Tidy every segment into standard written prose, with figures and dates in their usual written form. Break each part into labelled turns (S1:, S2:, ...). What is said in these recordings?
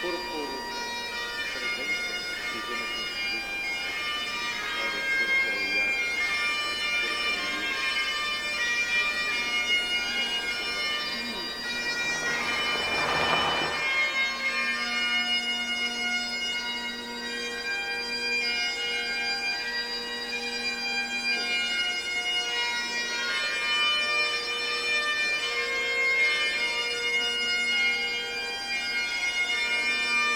S1: Corpo presente si tiene con Cristo. Ahora el cuerpo ya es cuerpo de Dios. Vamos a hacer oración. Todos. Gracias. Gracias. Gracias.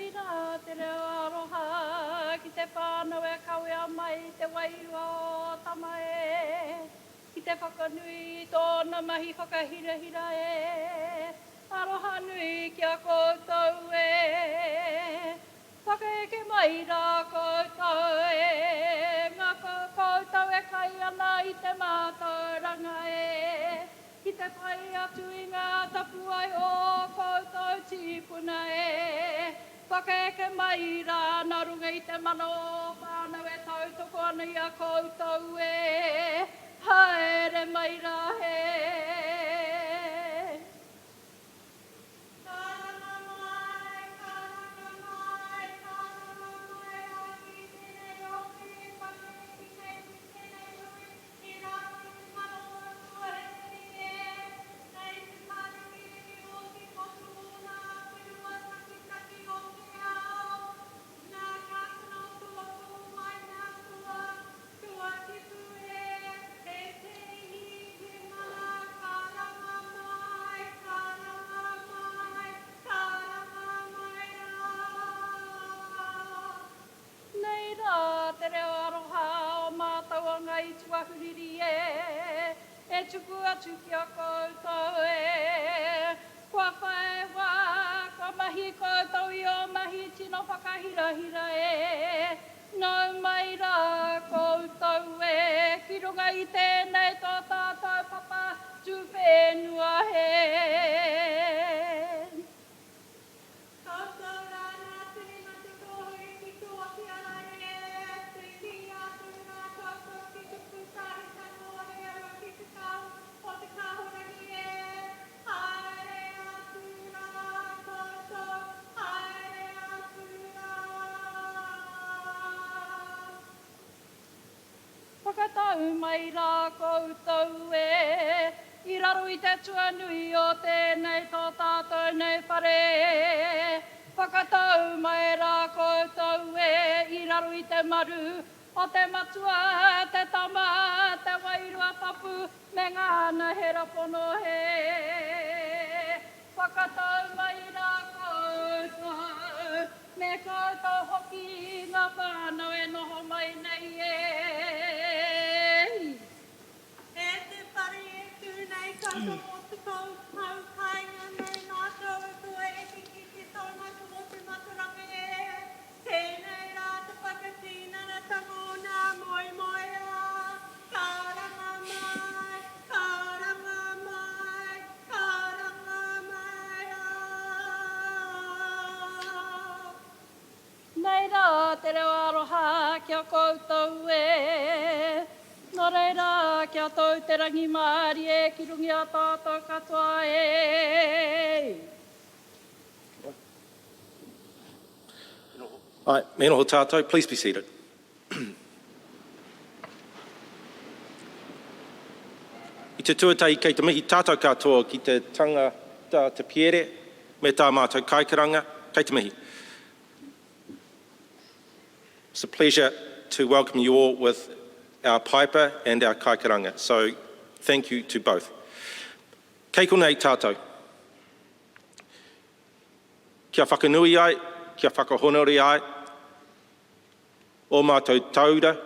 S2: Nei rā te reo aroha, ki te whānau e kawea mai te wairua o tamae. Ki te whakanui tōna mahi whakahirahira e, aroha nui ki a koutou e. Whakaeke mai rā koutou e, ngā koutou e kai ana i te mātauranga e. Ki te whai atu i ngā tapu ai o koutou tīpuna e. Whakaeke mai rā nā runga i te mana o whānau e tautoko ana i a koutou e. Haere mai rā he. E tuku atu ki a koutou e. Kua whae wā, kua mahi koutou i o mahi tino whakahirahira e. Nau mai rā koutou e. Ki runga i tēnei tō tātou papa tūwhenua he. Whakatau mai rā koutou e, i raro i te tuanui o tēnei tō tātou nei whare. Whakatau mai rā koutou e, i raro i te maru, o te matua, te tama, te wairua papu, me ngāna he rapono he. Whakatau mai rā koutou, me koutou hoki ngā whānau e noho mai nei e. Nei rā te reo aroha ki a koutou e. Nō reira ki a tau te rangi maari e ki rungi a tātou katoa e.
S3: All right, me noho tātou, please be seated. I te tuatai kei te mihi tātou katoa ki te tanga tā te piere, me tā mātou kaikaranga, kei te mihi. It's a pleasure to welcome you all with our piper and our kaikaranga, so thank you to both. Kei konei tātou. Kia whakanui ai, kia whakahonori ai, o mātou taura,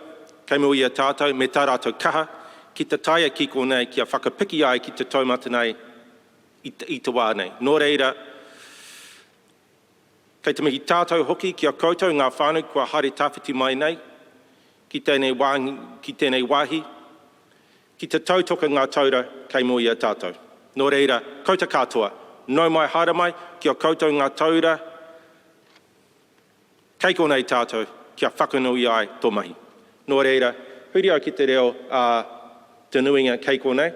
S3: kei mui a tātou, me tā rātou kaha, ki te taia ki konei, kia whakapiki ai ki te taumata nei, i te wā nei. Nō reira, kei te mihi tātou hoki, kia koutou ngā whānau kua haere tāwhiti mai nei, ki tēnei wāhi, ki te tautoka ngā taura kei mui a tātou. Nō reira, kouta katoa, nau mai haere mai, kia koutou ngā taura, kei konei tātou, kia whakanui ai tō mahi. Nō reira, huri au ki te reo te nuinga kei konei.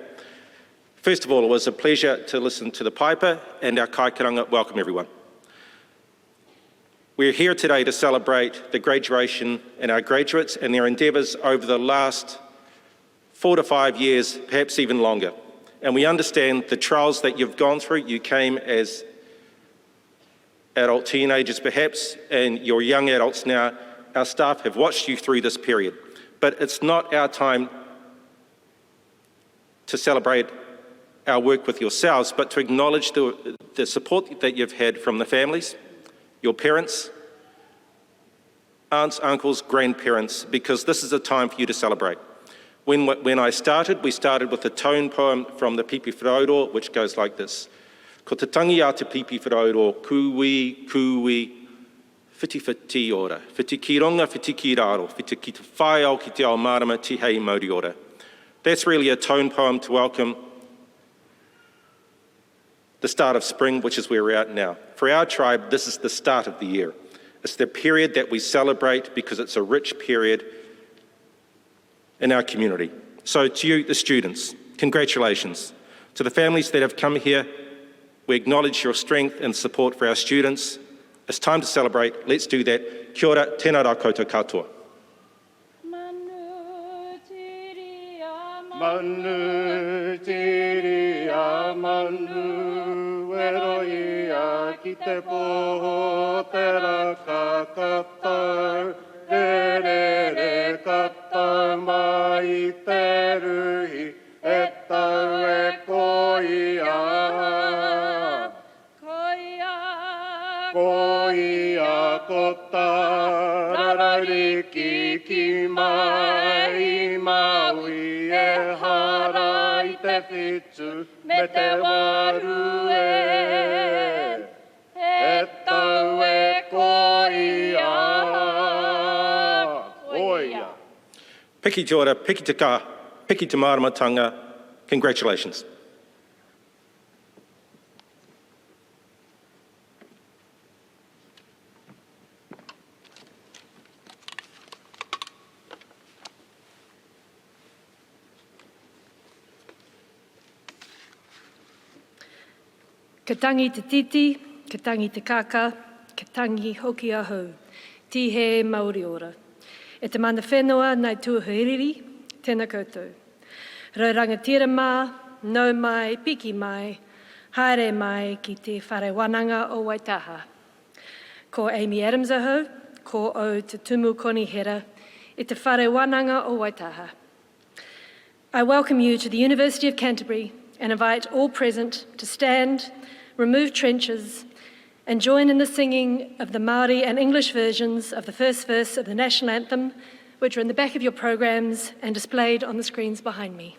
S3: First of all, it was a pleasure to listen to the piper and our kaikaranga. Welcome everyone. We're here today to celebrate the graduation and our graduates and their endeavours over the last 4 to 5 years, perhaps even longer. And we understand the trials that you've gone through. You came as adult teenagers perhaps, and you're young adults now. Our staff have watched you through this period. But it's not our time to celebrate our work with yourselves, but to acknowledge the support that you've had from the families, your parents, aunts, uncles, grandparents, because this is a time for you to celebrate. When I started, we started with a tone poem from the Pipi Wharauro, which goes like this. Ko te tangi a te Pipi Wharauro, kui, whiti whiti ora, whiti ki ronga, whiti ki raro, whiti ki te whae au ki te ao marama, ti hei mauri ora. That's really a tone poem to welcome the start of spring, which is where we're at now. For our tribe, this is the start of the year. It's the period that we celebrate because it's a rich period in our community. So to you, the students, congratulations. To the families that have come here, we acknowledge your strength and support for our students. It's time to celebrate. Let's do that. Kia ora, tēnā rā koutou katoa.
S2: Manu tiri a
S1: Manu tiri a manu, weroi a ki te poho, te raka katau, re re re katau mai te ruhi, e tau e koia. Koia kota, rarariki ki mai, maui e hara i te whitu, me te waru e tau e koia. Koia.
S3: Piki te ora, piki te ka, piki te maramatanga. Congratulations.
S4: Ka tangi te titi, ka tangi te kaka, ka tangi hoki ahau, tihe Māori ora. E te mana whenua nai tuahuiriri, tēnā koutou. Rau rangatira mā, nau mai, piki mai, haere mai ki te whare wananga o Waitaha. Ko Amy Adams ahau, ko o te tumu koni hera, e te whare wananga o Waitaha. I welcome you to the University of Canterbury and invite all present to stand, remove trenches, and join in the singing of the Māori and English versions of the first verse of the National Anthem, which are in the back of your programs and displayed on the screens behind me.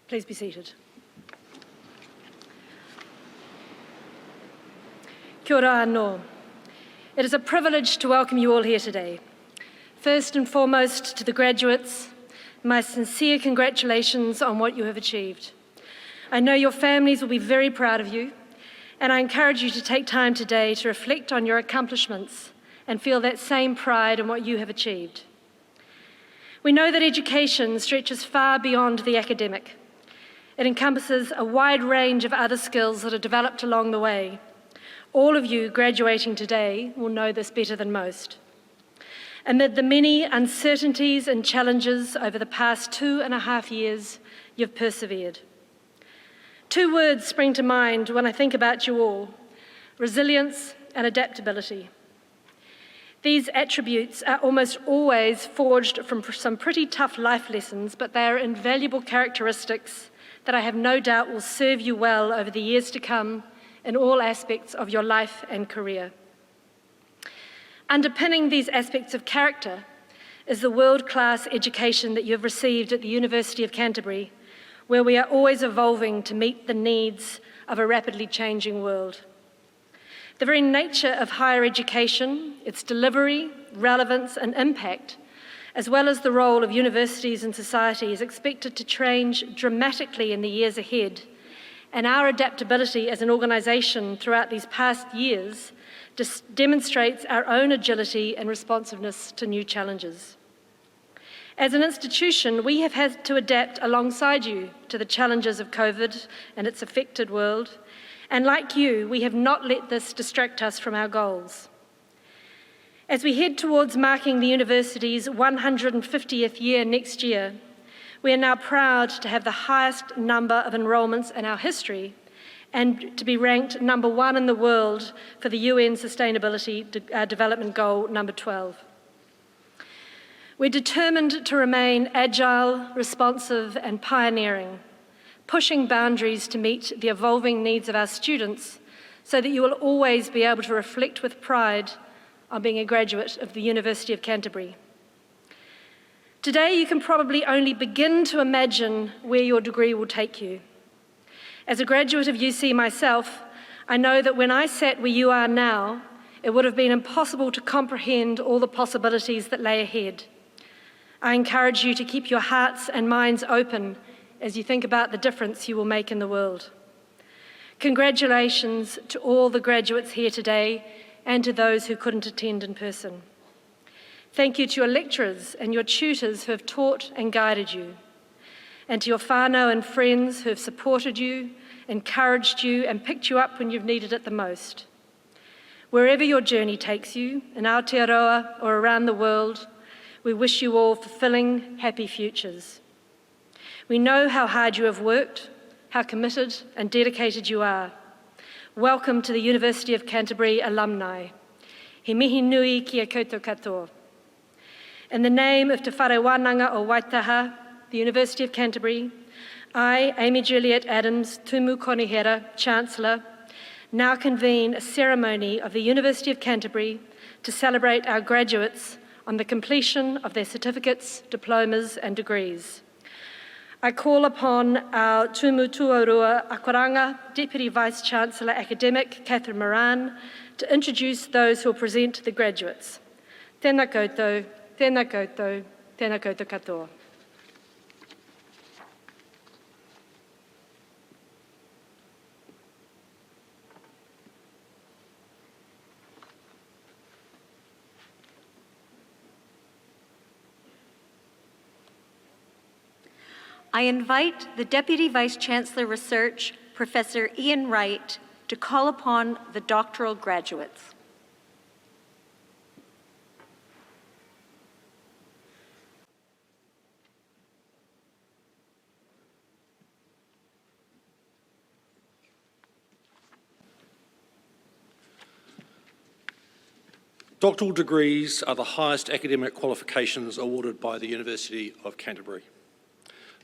S4: Please be seated. Kia ora anō. It is a privilege to welcome you all here today. First and foremost, to the graduates, my sincere congratulations on what you have achieved. I know your families will be very proud of you, and I encourage you to take time today to reflect on your accomplishments and feel that same pride in what you have achieved. We know that education stretches far beyond the academic. It encompasses a wide range of other skills that are developed along the way. All of you graduating today will know this better than most. Amid the many uncertainties and challenges over the past 2.5 years, you've persevered. 2 words spring to mind when I think about you all: resilience and adaptability. These attributes are almost always forged from some pretty tough life lessons, but they are invaluable characteristics that I have no doubt will serve you well over the years to come in all aspects of your life and career. Underpinning these aspects of character is the world-class education that you have received at the University of Canterbury, where we are always evolving to meet the needs of a rapidly changing world. The very nature of higher education, its delivery, relevance and impact, as well as the role of universities in society, is expected to change dramatically in the years ahead, and our adaptability as an organisation throughout these past years demonstrates our own agility and responsiveness to new challenges. As an institution, we have had to adapt alongside you to the challenges of COVID and its affected world, and like you, we have not let this distract us from our goals. As we head towards marking the university's 150th year next year, we are now proud to have the highest number of enrolments in our history and to be ranked number 1 in the world for the UN Sustainability Development Goal number 12. We're determined to remain agile, responsive and pioneering, pushing boundaries to meet the evolving needs of our students so that you will always be able to reflect with pride on being a graduate of the University of Canterbury. Today, you can probably only begin to imagine where your degree will take you. As a graduate of UC myself, I know that when I sat where you are now, it would have been impossible to comprehend all the possibilities that lay ahead. I encourage you to keep your hearts and minds open as you think about the difference you will make in the world. Congratulations to all the graduates here today and to those who couldn't attend in person. Thank you to your lecturers and your tutors who have taught and guided you, and to your whānau and friends who have supported you, encouraged you and picked you up when you've needed it the most. Wherever your journey takes you, in Aotearoa or around the world, we wish you all fulfilling, happy futures. We know how hard you have worked, how committed and dedicated you are. Welcome to the University of Canterbury alumni. He mihi nui kia koutou katoa. In the name of Te Whare Wānanga o Waitaha, the University of Canterbury, I, Amy Juliet Adams, Tumu Konihera, Chancellor, now convene a ceremony of the University of Canterbury to celebrate our graduates on the completion of their certificates, diplomas and degrees. I call upon our Tumu Tuarua Akoranga, Deputy Vice-Chancellor Academic, Catherine Moran, to introduce those who will present the graduates. Tēnā koutou, tēnā koutou, tēnā koutou katoa.
S5: I invite the Deputy Vice-Chancellor Research, Professor Ian Wright, to call upon the doctoral graduates.
S6: Doctoral degrees are the highest academic qualifications awarded by the University of Canterbury.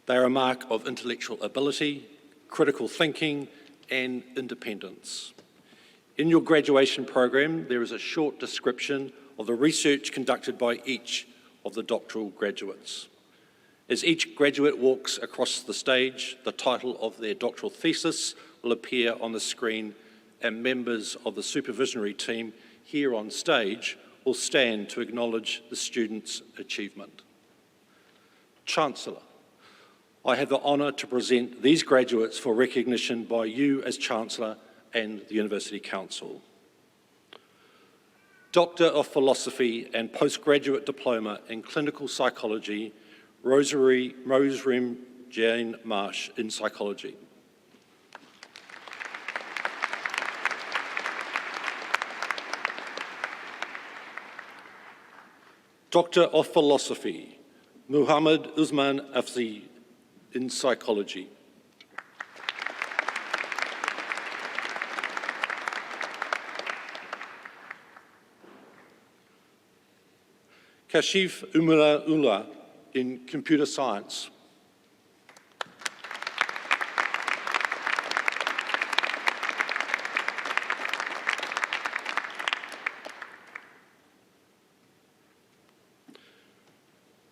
S6: They are a mark of intellectual ability, critical thinking and independence. In your graduation program, there is a short description of the research conducted by each of the doctoral graduates. As each graduate walks across the stage, the title of their doctoral thesis will appear on the screen and members of the supervisory team here on stage will stand to acknowledge the students' achievement. Chancellor, I have the honour to present these graduates for recognition by you as Chancellor and the University Council. Doctor of Philosophy and Postgraduate Diploma in Clinical Psychology, Rosemary Jane Marsh in Psychology. Doctor of Philosophy, Muhammad Usman Afzi in Psychology. Kashif Umula Ula in Computer Science.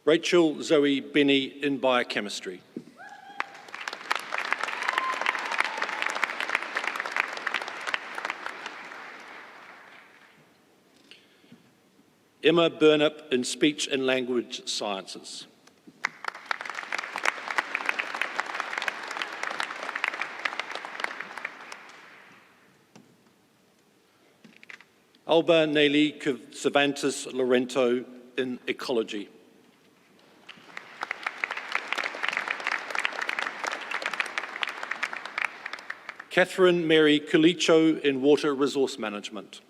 S6: Rachel Zoe Benny in Biochemistry. Emma Burnup in Speech and Language Sciences. Alba Nelly Cervantes Lorento in Ecology. Catherine Mary Culicho in Water Resource Management.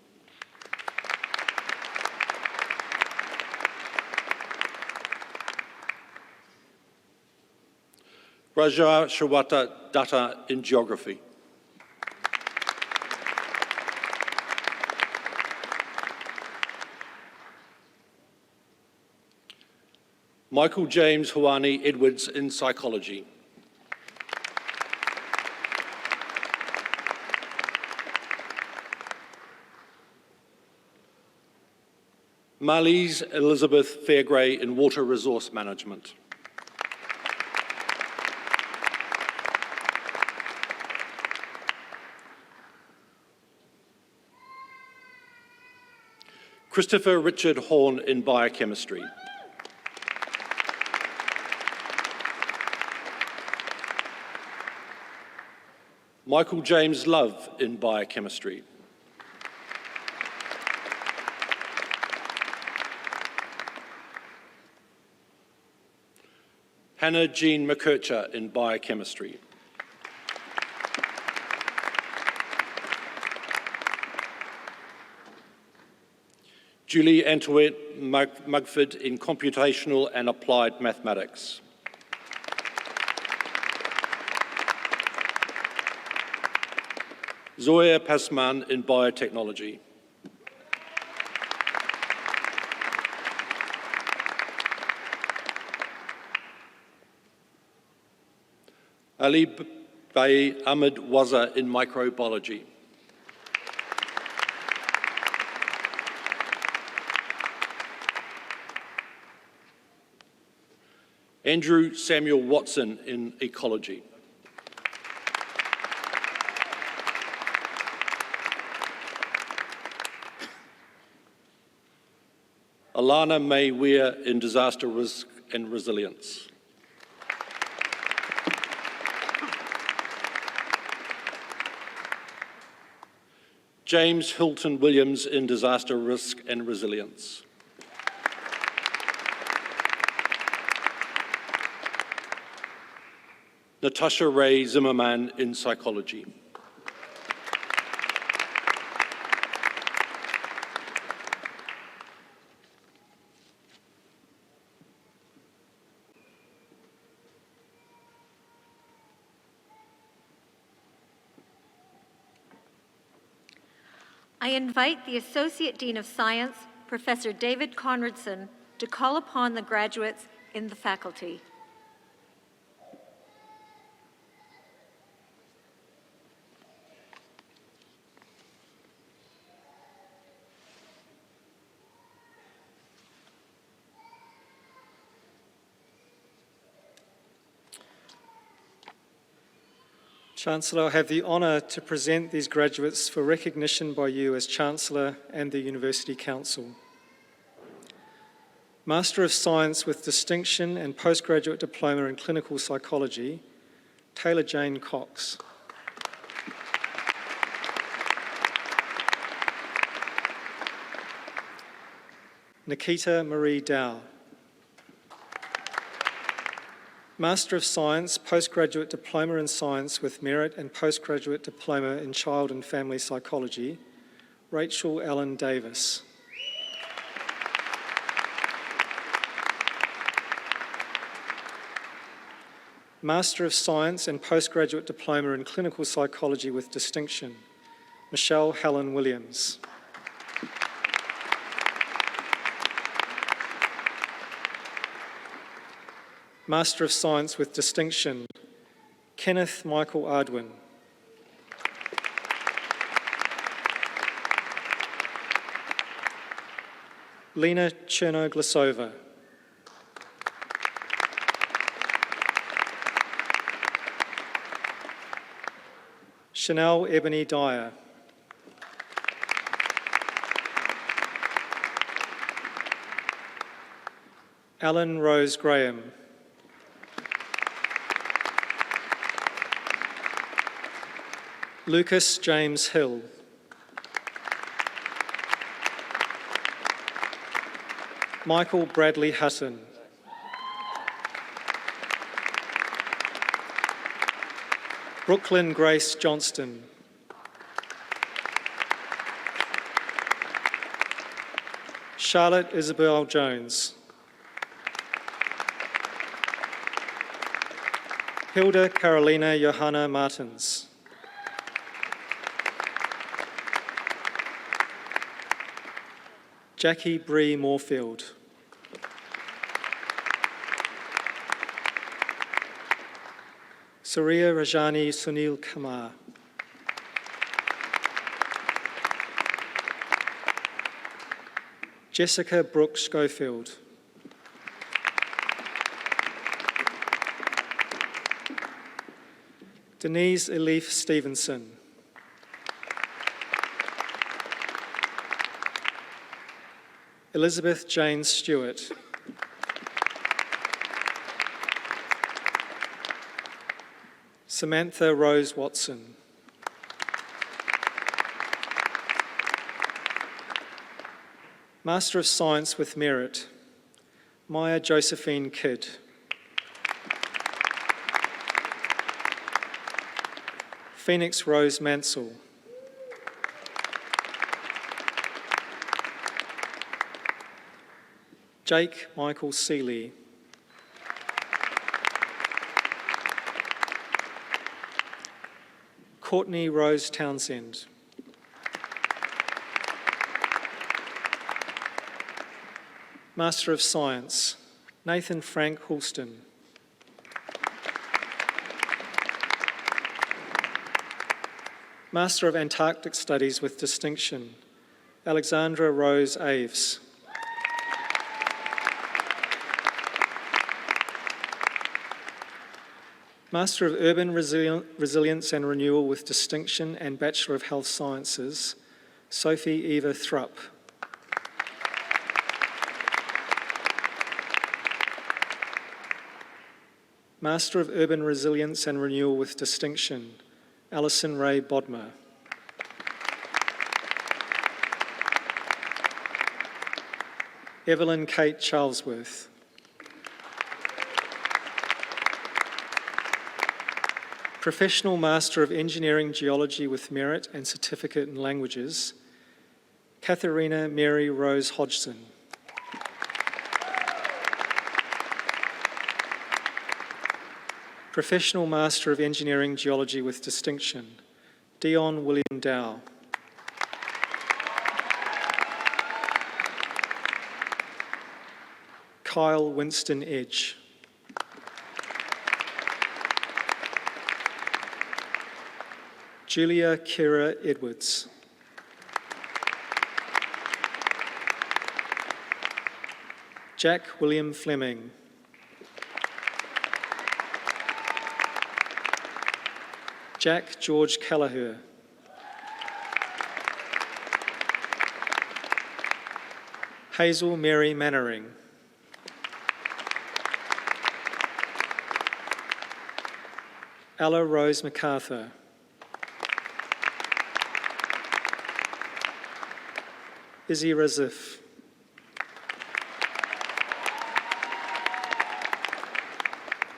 S6: Raja Shawata Datta in Geography. Michael James Huani Edwards in Psychology. Marlies Elizabeth Fairgray in Water Resource Management. Christopher Richard Horn in Biochemistry. Michael James Love in Biochemistry. Hannah Jean McKercher in Biochemistry. Julie Antoinette Mugford in Computational and Applied Mathematics. Zoya Pasman in Biotechnology. Ali Bay Ahmed Waza in Microbiology. Andrew Samuel Watson in Ecology. Alana May Weir in Disaster Risk and Resilience. James Hilton Williams in Disaster Risk and Resilience. Natasha Ray Zimmerman in Psychology.
S5: I invite the Associate Dean of Science, Professor David Conradson, to call upon the graduates in the faculty.
S7: Chancellor, I have the honour to present these graduates for recognition by you as Chancellor and the University Council. Master of Science with Distinction and Postgraduate Diploma in Clinical Psychology, Taylor Jane Cox. Nikita Marie Dow. Master of Science, Postgraduate Diploma in Science with Merit and Postgraduate Diploma in Child and Family Psychology, Rachel Ellen Davis. Master of Science and Postgraduate Diploma in Clinical Psychology with Distinction, Michelle Helen Williams. Master of Science with Distinction, Kenneth Michael Ardwin. Lena Chernoglasova. Chanel Ebony Dyer. Alan Rose Graham. Lucas James Hill. Michael Bradley Hutton. Brooklyn Grace Johnston. Charlotte Isabel Jones. Hilda Carolina Johanna Martins. Jackie Bree Moorfield. Surya Rajani Sunil Kumar. Jessica Brooke Schofield. Denise Elif Stevenson. Elizabeth Jane Stewart. Samantha Rose Watson. Master of Science with Merit, Maya Josephine Kidd. Phoenix Rose Mansell. Jake Michael Seeley. Courtney Rose Townsend. Master of Science, Nathan Frank Hulston. Master of Antarctic Studies with Distinction, Alexandra Rose Aves. Master of Urban Resilience and Renewal with Distinction and Bachelor of Health Sciences, Sophie Eva Thrupp. Master of Urban Resilience and Renewal with Distinction, Alison Ray Bodmer. Evelyn Kate Charlesworth. Professional Master of Engineering Geology with Merit and Certificate in Languages, Katharina Mary Rose Hodgson. Professional Master of Engineering Geology with Distinction, Dion William Dow. Kyle Winston Edge. Julia Kira Edwards. Jack William Fleming. Jack George Callagher. Hazel Mary Mannering. Ella Rose MacArthur. Izzy Razif.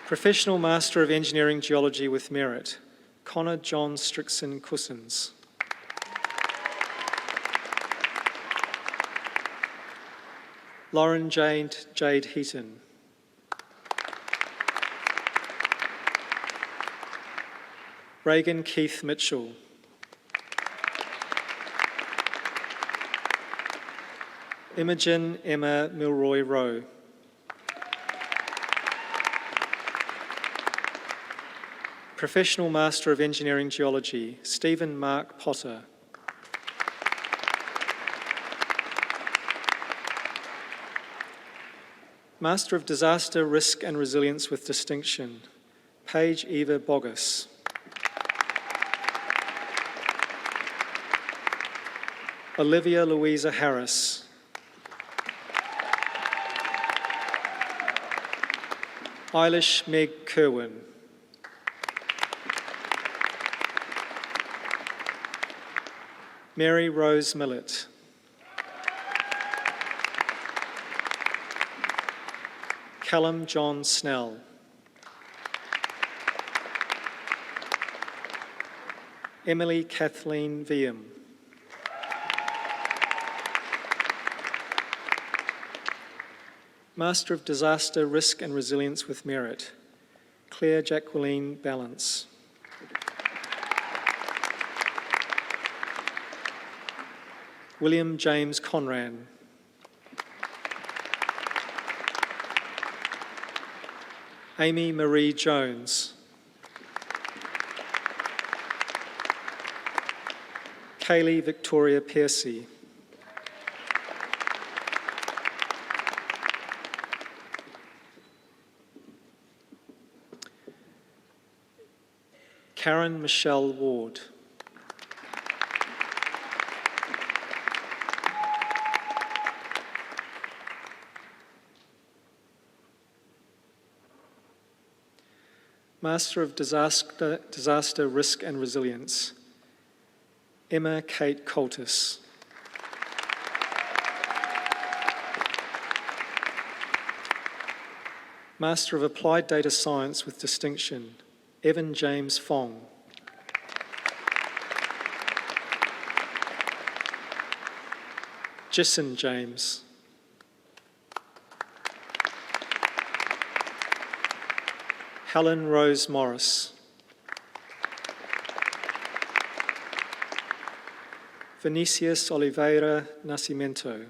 S7: Professional Master of Engineering Geology with Merit, Connor John Strickson Cousins. Lauren Jade Heaton. Reagan Keith Mitchell. Imogen Emma Milroy Rowe. Professional Master of Engineering Geology, Stephen Mark Potter. Master of Disaster Risk and Resilience with Distinction, Paige Eva Boggess. Olivia Louisa Harris. Eilish Meg Kerwin. Mary Rose Millett. Callum John Snell. Emily Kathleen Viam. Master of Disaster Risk and Resilience with Merit, Claire Jacqueline Balance. William James Conran. Amy Marie Jones. Kaylee Victoria Piercy. Karen Michelle Ward. Master of Disaster Risk and Resilience, Emma Kate Coltis. Master of Applied Data Science with Distinction, Evan James Fong. Jason James. Helen Rose Morris. Vinicius Oliveira Nascimento.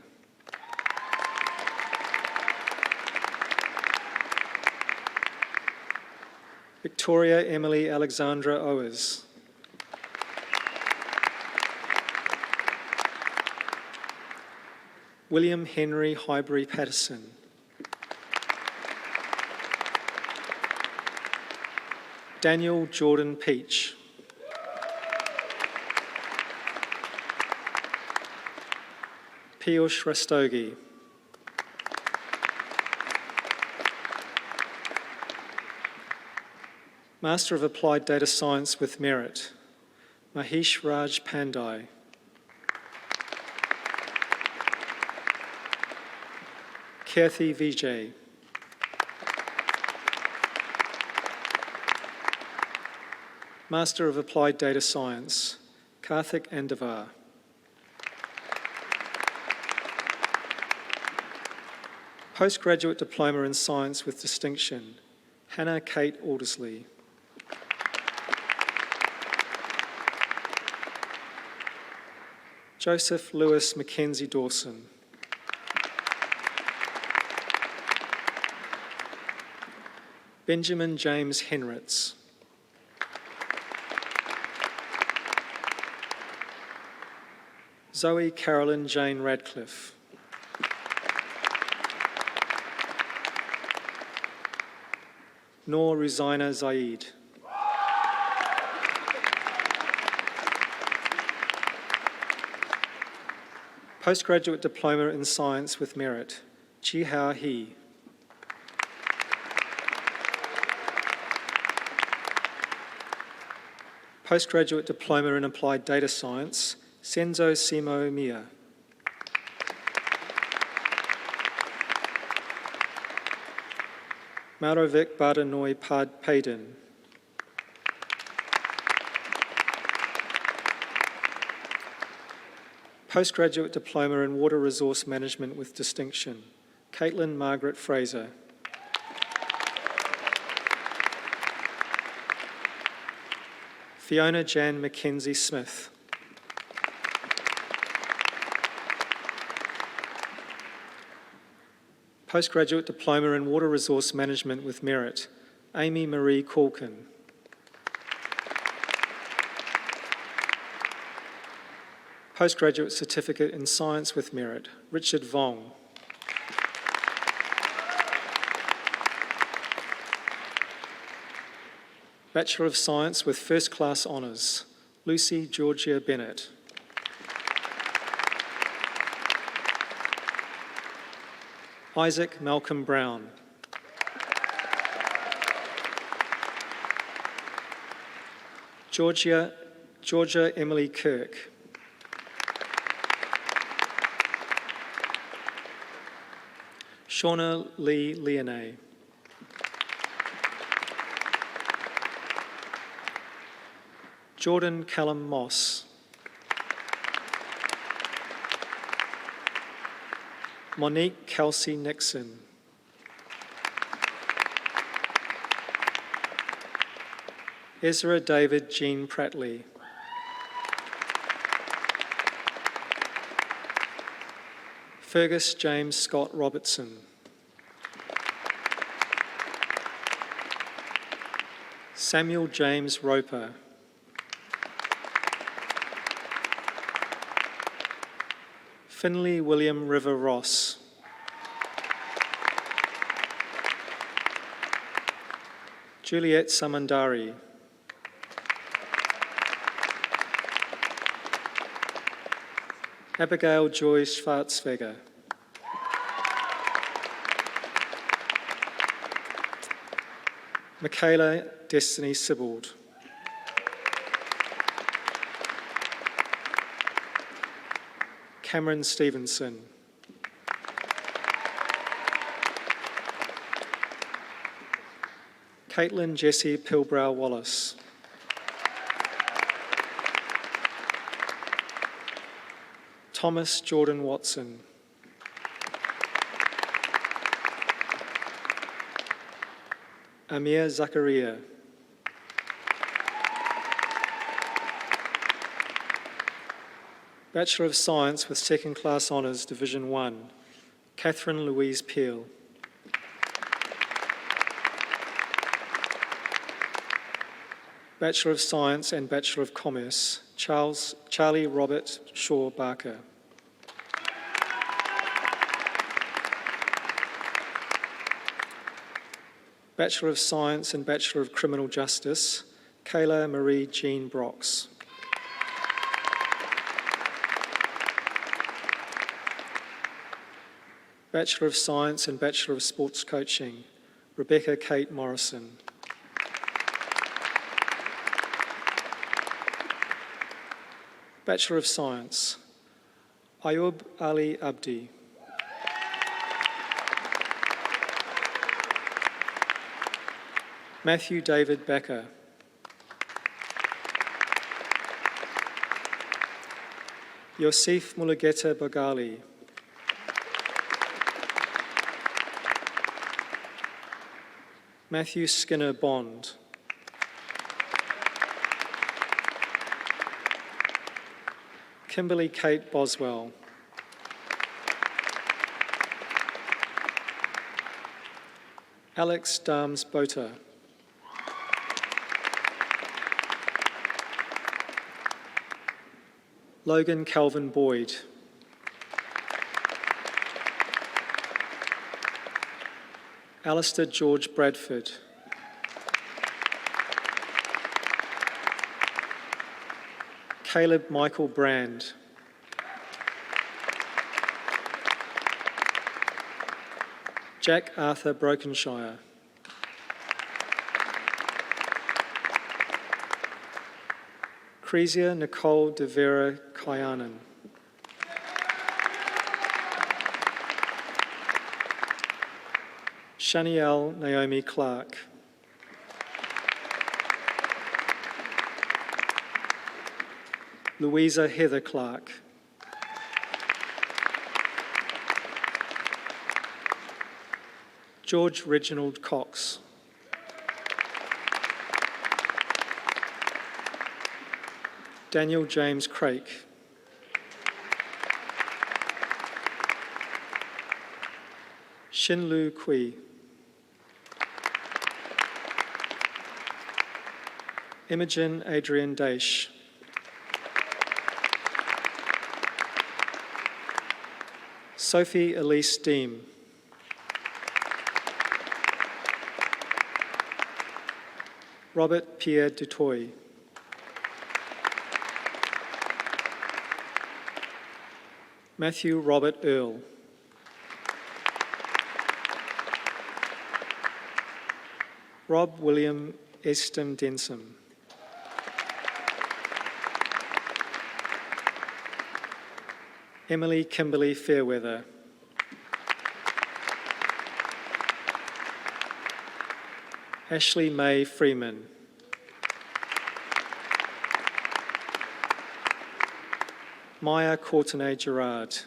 S7: Victoria Emily Alexandra Owers. William Henry Highbury Patterson. Daniel Jordan Peach. Piyush Rastogi. Master of Applied Data Science with Merit, Mahesh Raj Pandai. Kathy Vijay. Master of Applied Data Science, Karthik Andavar. Postgraduate Diploma in Science with Distinction, Hannah Kate Aldersley. Joseph Lewis Mackenzie Dawson. Benjamin James Henritz. Zoe Carolyn Jane Radcliffe. Noor Ruzaina Zaid. Postgraduate Diploma in Science with Merit, Chi Hao He. Postgraduate Diploma in Applied Data Science, Senzo Simo Mia. Maurovik Badanoi Pad Payden. Postgraduate Diploma in Water Resource Management with Distinction, Caitlin Margaret Fraser. Fiona Jan Mackenzie Smith. Postgraduate Diploma in Water Resource Management with Merit, Amy Marie Corkin. Postgraduate Certificate in Science with Merit, Richard Vong. Bachelor of Science with First Class Honours, Lucy Georgia Bennett. Isaac Malcolm Brown. Georgia Emily Kirk. Shauna Lee Leone. Jordan Callum Moss. Monique Kelsey Nixon. Ezra David Jean Prattley. Fergus James Scott Robertson. Samuel James Roper. Finley William River Ross. Juliet Samandari. Abigail Joy Schwarzweger. Michaela Destiny Sibbald. Cameron Stevenson. Caitlin Jessie Pilbrow Wallace. Thomas Jordan Watson. Amir Zakaria. Bachelor of Science with Second Class Honours, Division 1, Catherine Louise Peel. Bachelor of Science and Bachelor of Commerce, Charlie Robert Shaw Barker. Bachelor of Science and Bachelor of Criminal Justice, Kayla Marie Jean Brox. Bachelor of Science and Bachelor of Sports Coaching, Rebecca Kate Morrison. Bachelor of Science, Ayub Ali Abdi. Matthew David Becker. Yosef Mulugeta Bagali. Matthew Skinner Bond. Kimberly Kate Boswell. Alex Dams Bota. Logan Calvin Boyd. Alistair George Bradford. Caleb Michael Brand. Jack Arthur Brokenshire. Cresia Nicole de Vera Kyanan. Shanielle Naomi Clark. Louisa Heather Clark. George Reginald Cox. Daniel James Craik. Shinlu Kui. Imogen Adrian Daish. Sophie Elise Deem. Robert Pierre Dutoy. Matthew Robert Earl. Rob William Eston Denson. Emily Kimberly Fairweather. Ashley May Freeman. Maya Courtenay Gerard.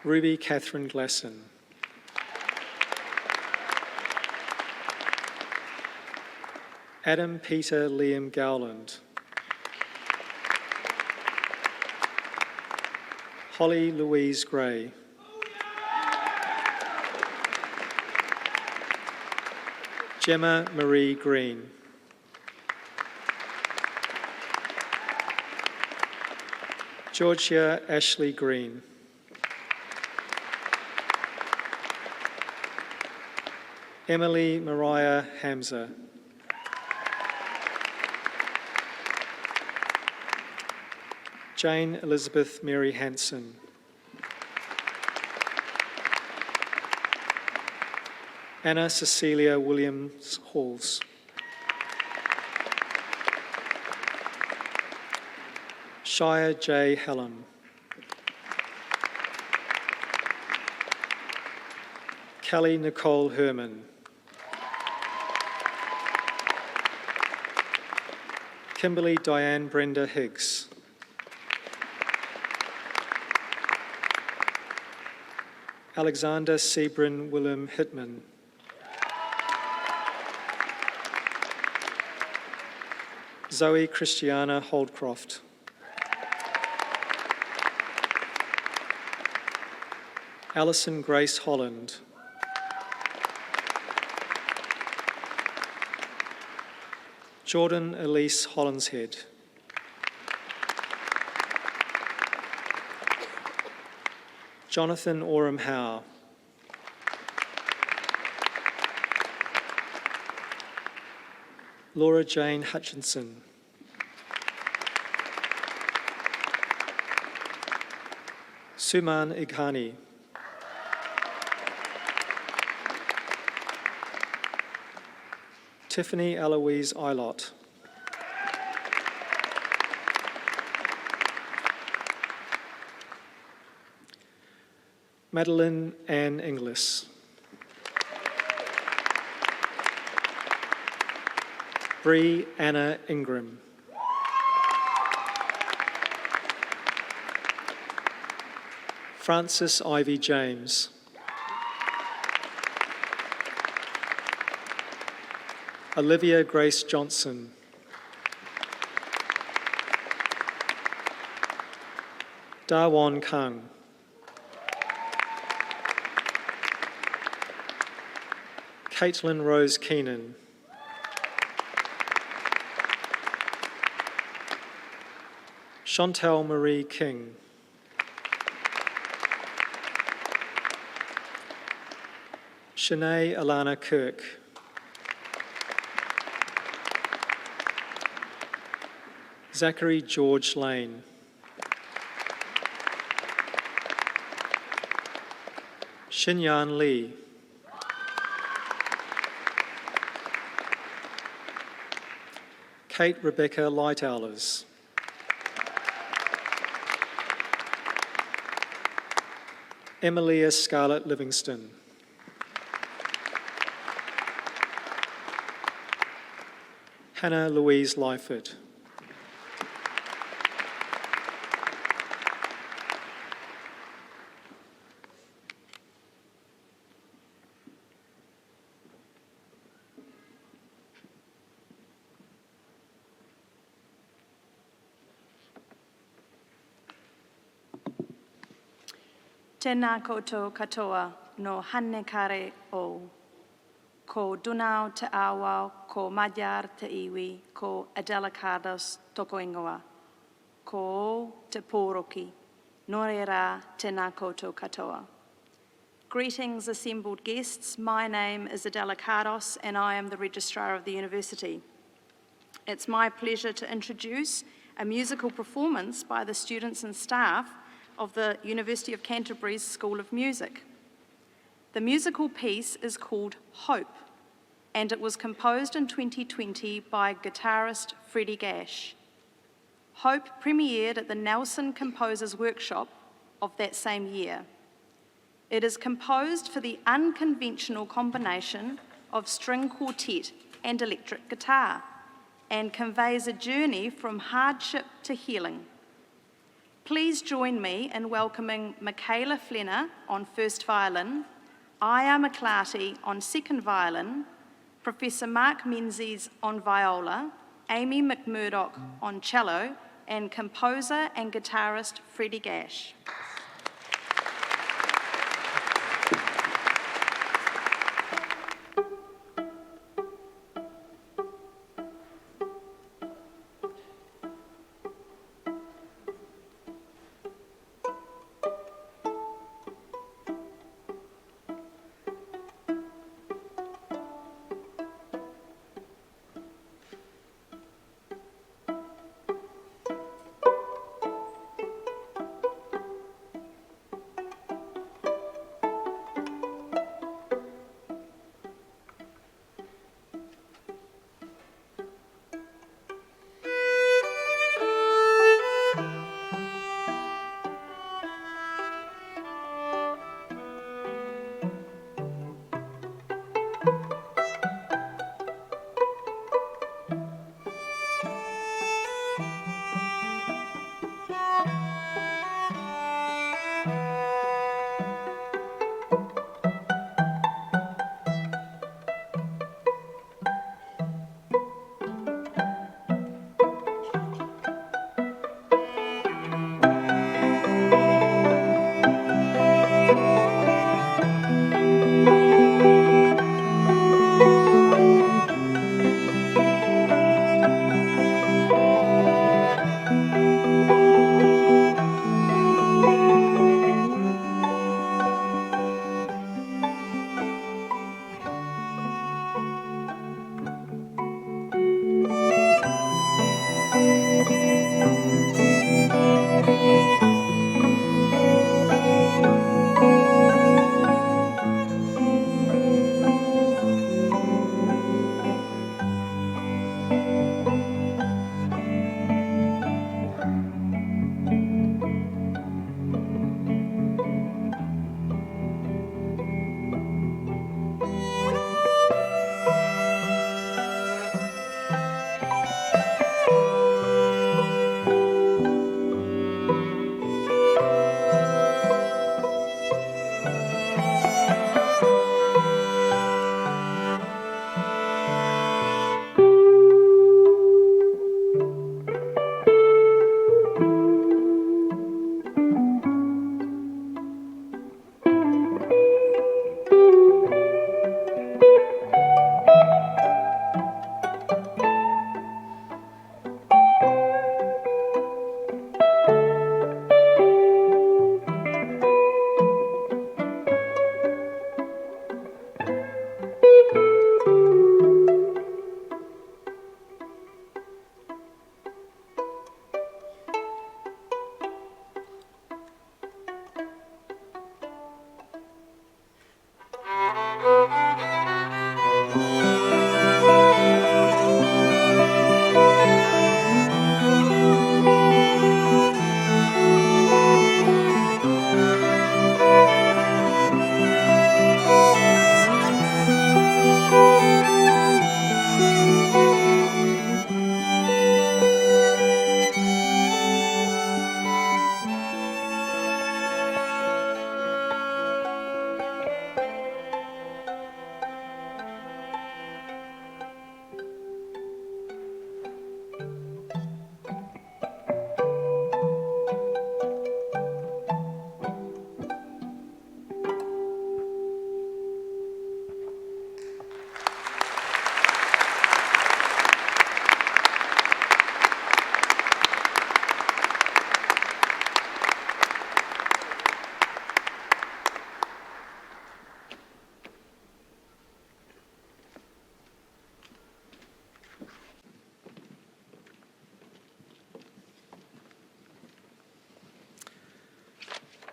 S7: Ruby Catherine Glasson. Adam Peter Liam Gowland. Holly Louise Gray. Gemma Marie Green. Georgia Ashley Green. Emily Mariah Hamza. Jane Elizabeth Mary Hanson. Anna Cecilia Williams Halls. Shire J. Helen. Kelly Nicole Herman. Kimberly Diane Brenda Higgs. Alexander Sebrin Willem Hittman. Zoe Christiana Holdcroft. Alison Grace Holland. Jordan Elise Hollinshead. Jonathan Oram Howe. Laura Jane Hutchinson. Suman Ighani. Tiffany Eloise Eilott. Madeline Ann Inglis. Bree Anna Ingram. Francis Ivy James. Olivia Grace Johnson. Darwan Kang. Caitlin Rose Keenan. Chantel Marie King. Shanae Alana Kirk. Zachary George Lane. Xinyan Li. Kate Rebecca Lightowlers. Emilia Scarlett Livingston. Hannah Louise Lyford.
S8: Tēnā koutou katoa no hanekare o. Ko Dunau te Awau, ko Magyar te Iwi, ko Adela Cardos toko ingoa. Ko te Pōroki, nore rā tēnā koutou katoa. Greetings, assembled guests. My name is Adela Cardos and I am the Registrar of the University. It's my pleasure to introduce a musical performance by the students and staff of the University of Canterbury's School of Music. The musical piece is called Hope, and it was composed in 2020 by guitarist Freddie Gash. Hope premiered at the Nelson Composers Workshop of that same year. It is composed for the unconventional combination of string quartet and electric guitar, and conveys a journey from hardship to healing. Please join me in welcoming Michaela Flenner on first violin, Aya McClarty on second violin, Professor Mark Menzies on viola, Amy McMurdoch on cello, and composer and guitarist Freddie Gash.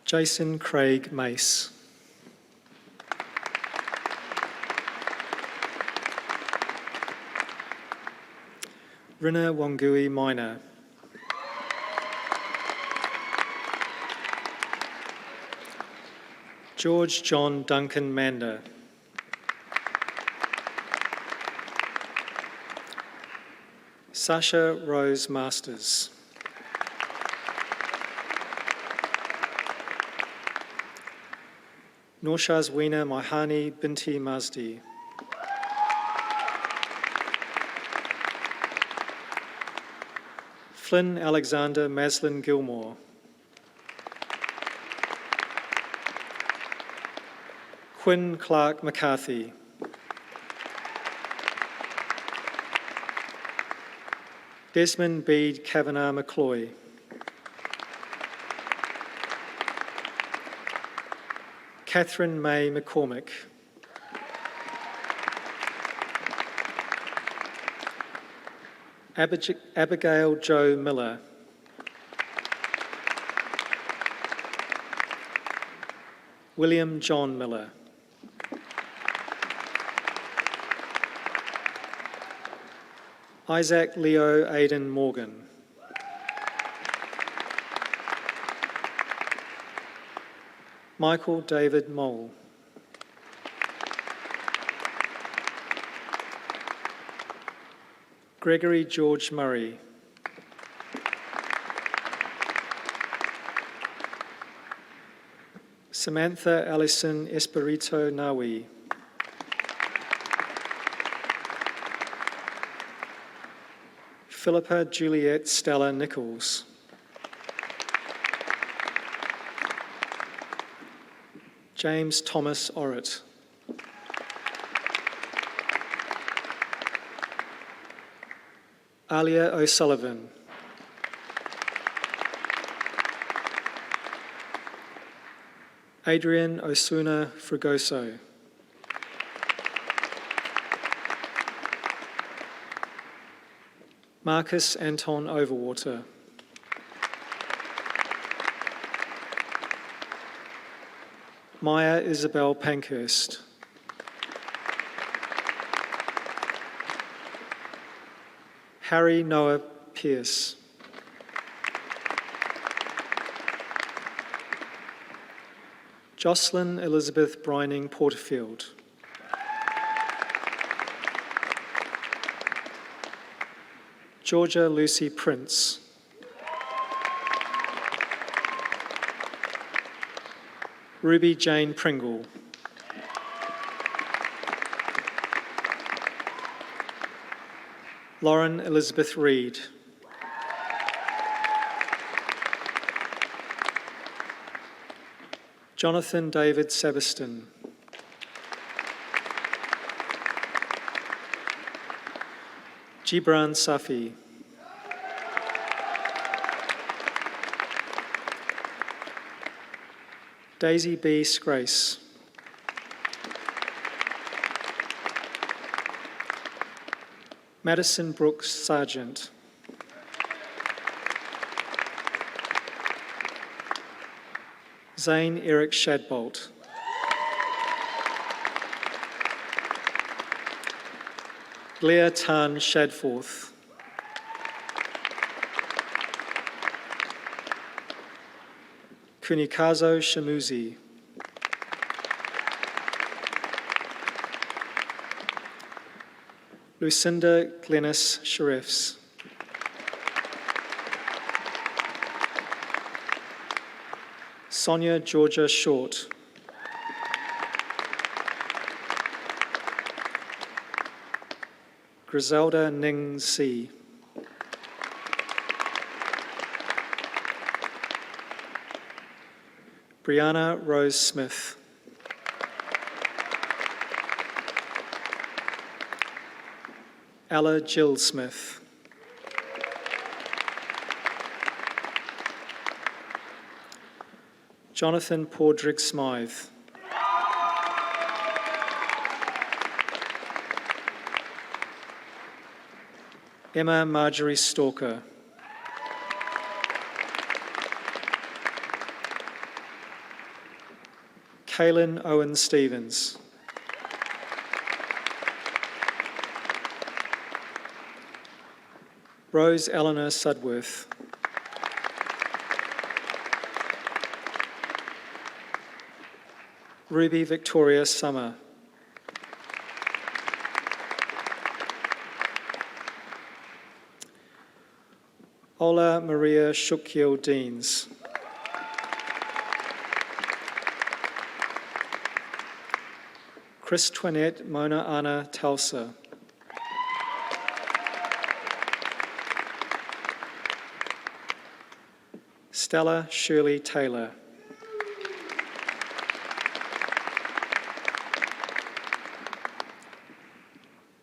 S7: Jason Craig Mace. Rina Wangui Minor. George John Duncan Mander. Sasha Rose Masters. Norshazweena Mahani Binti Mazdi. Flynn Alexander Maslin Gilmore. Quinn Clark McCarthy. Desmond Bede Kavanagh McCloy. Catherine May McCormick. Abigail Jo Miller. William John Miller. Isaac Leo Aidan Morgan. Michael David Mole. Gregory George Murray. Samantha Alison Espirito Nawi. Philippa Juliet Stella Nichols. James Thomas Orritt. Alia O'Sullivan. Adrian Osuna Fregoso. Marcus Anton Overwater. Maya Isabel Pankhurst. Harry Noah Pierce. Jocelyn Elizabeth Brining Porterfield. Georgia Lucy Prince. Ruby Jane Pringle. Lauren Elizabeth Reed. Jonathan David Sabiston. Gibran Safi. Daisy B. Scrace. Madison Brooks Sargent. Zane Eric Shadbolt. Leah Tan Shadforth. Kunikazo Shamuzi. Lucinda Glennis Sheriffs. Sonia Georgia Short. Griselda Ning Si. Brianna Rose Smith. Ella Jill Smith. Jonathan Paudrick Smythe. Emma Marjorie Stalker. Kaylin Owen Stevens. Rose Eleanor Sudworth. Ruby Victoria Summer. Ola Maria Shukil Deans. Chris Twinette Mona Ana Telsa. Stella Shirley Taylor.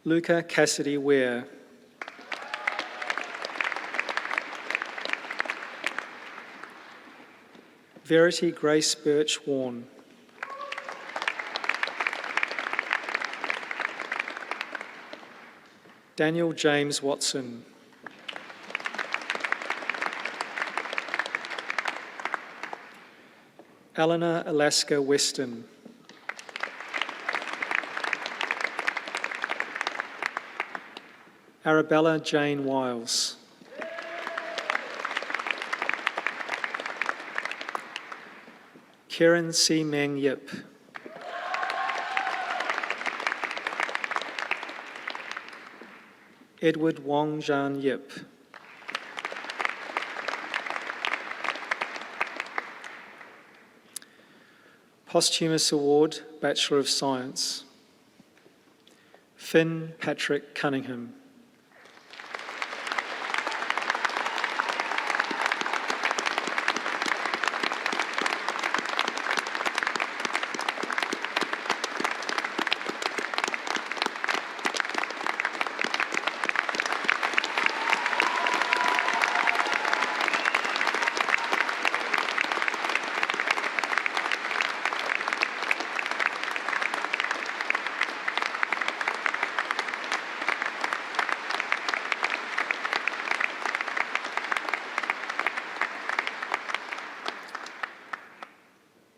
S7: Luca Cassidy Ware. Verity Grace Birch Warren. Daniel James Watson. Eleanor Alaska Weston. Arabella Jane Wiles. Karen C. Meng Yip. Edward Wong Jan Yip. Posthumous Award, Bachelor of Science. Finn Patrick Cunningham.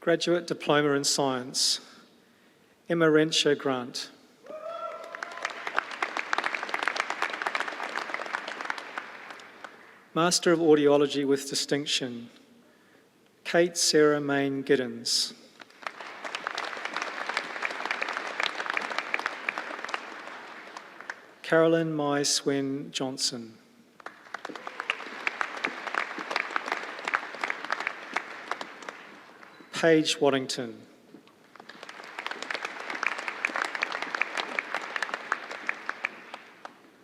S7: Graduate Diploma in Science, Emma Renshaw Grant. Master of Audiology with Distinction, Kate Sarah Main Giddens. Carolyn Mai Swen Johnson. Paige Waddington.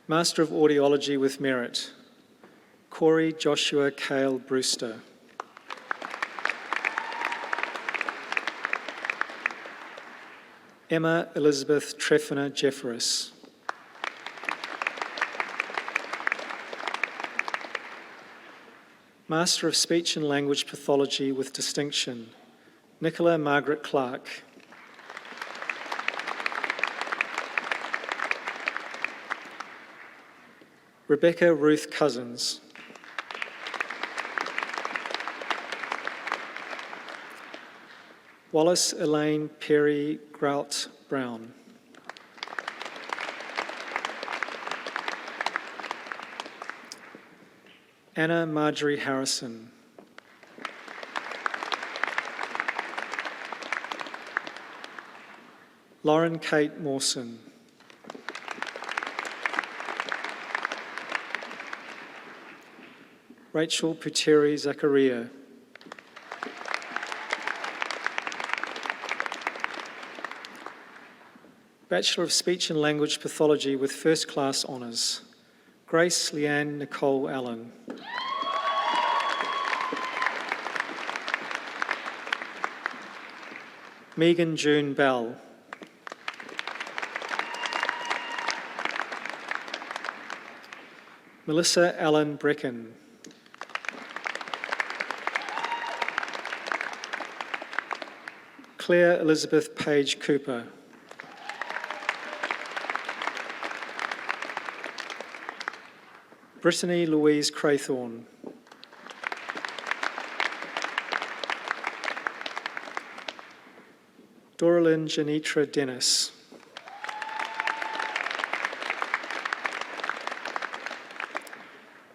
S7: Master of Audiology with Merit, Corey Joshua Cale Brewster. Emma Elizabeth Trefner Jeffress. Master of Speech and Language Pathology with Distinction, Nicola Margaret Clark. Rebecca Ruth Cousins. Wallace Elaine Perry Grout Brown. Anna Marjorie Harrison. Lauren Kate Mawson. Rachel Puteri Zakaria. Bachelor of Speech and Language Pathology with First Class Honours, Grace Leanne Nicole Allen. Megan June Bell. Melissa Allen Brecken. Claire Elizabeth Page Cooper. Brittany Louise Craythorne. Doralyn Janitra Dennis.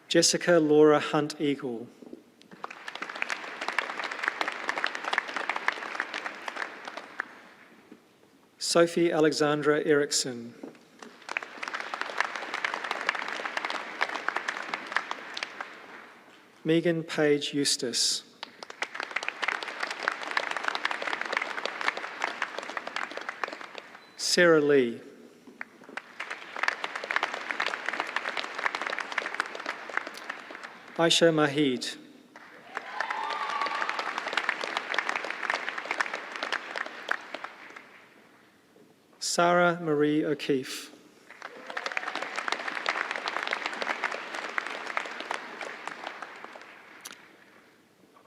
S7: Jessica Laura Hunt Eagle. Sophie Alexandra Erickson. Megan Page Eustace. Sarah Lee. Aisha Mahid. Sarah Marie O'Keefe.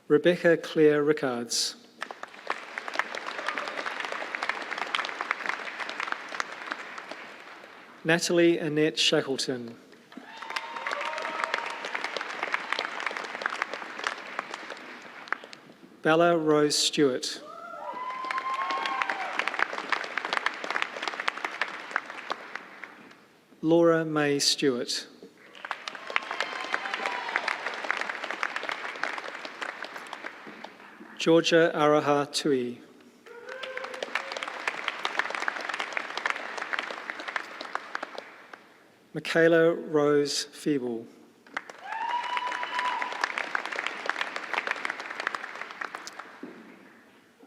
S7: Rebecca Claire Rickards. Natalie Annette Shackleton. Bella Rose Stewart. Laura May Stewart. Georgia Araha Tui. Michaela Rose Feeble.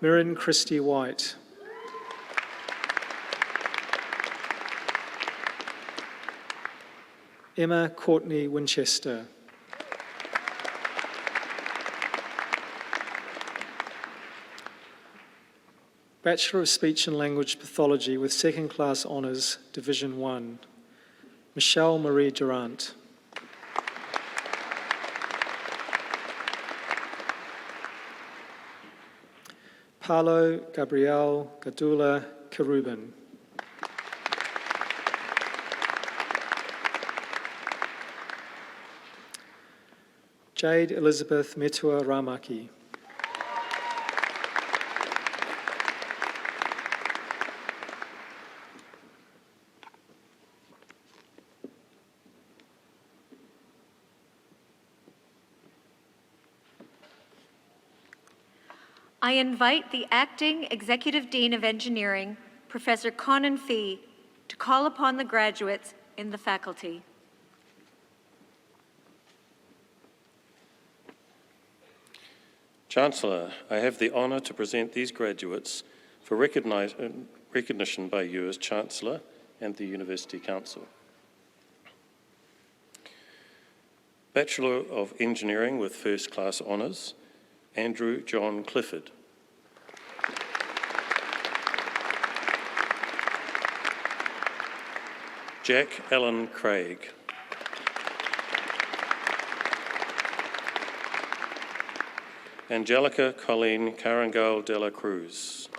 S7: Mirren Christie White. Emma Courtney Winchester. Bachelor of Speech and Language Pathology with Second Class Honours, Division 1, Michelle Marie Durant. Paolo Gabriel Gadula Kerubin. Jade Elizabeth Metua Ramaki.
S5: I invite the Acting Executive Dean of Engineering, Professor Conan Fee, to call upon the graduates in the faculty.
S9: Chancellor, I have the honour to present these graduates for recognition by you as Chancellor and the University Council. Bachelor of Engineering with First Class Honours, Andrew John Clifford. Jack Allen Craig. Angelica Colleen Carangal de la Cruz.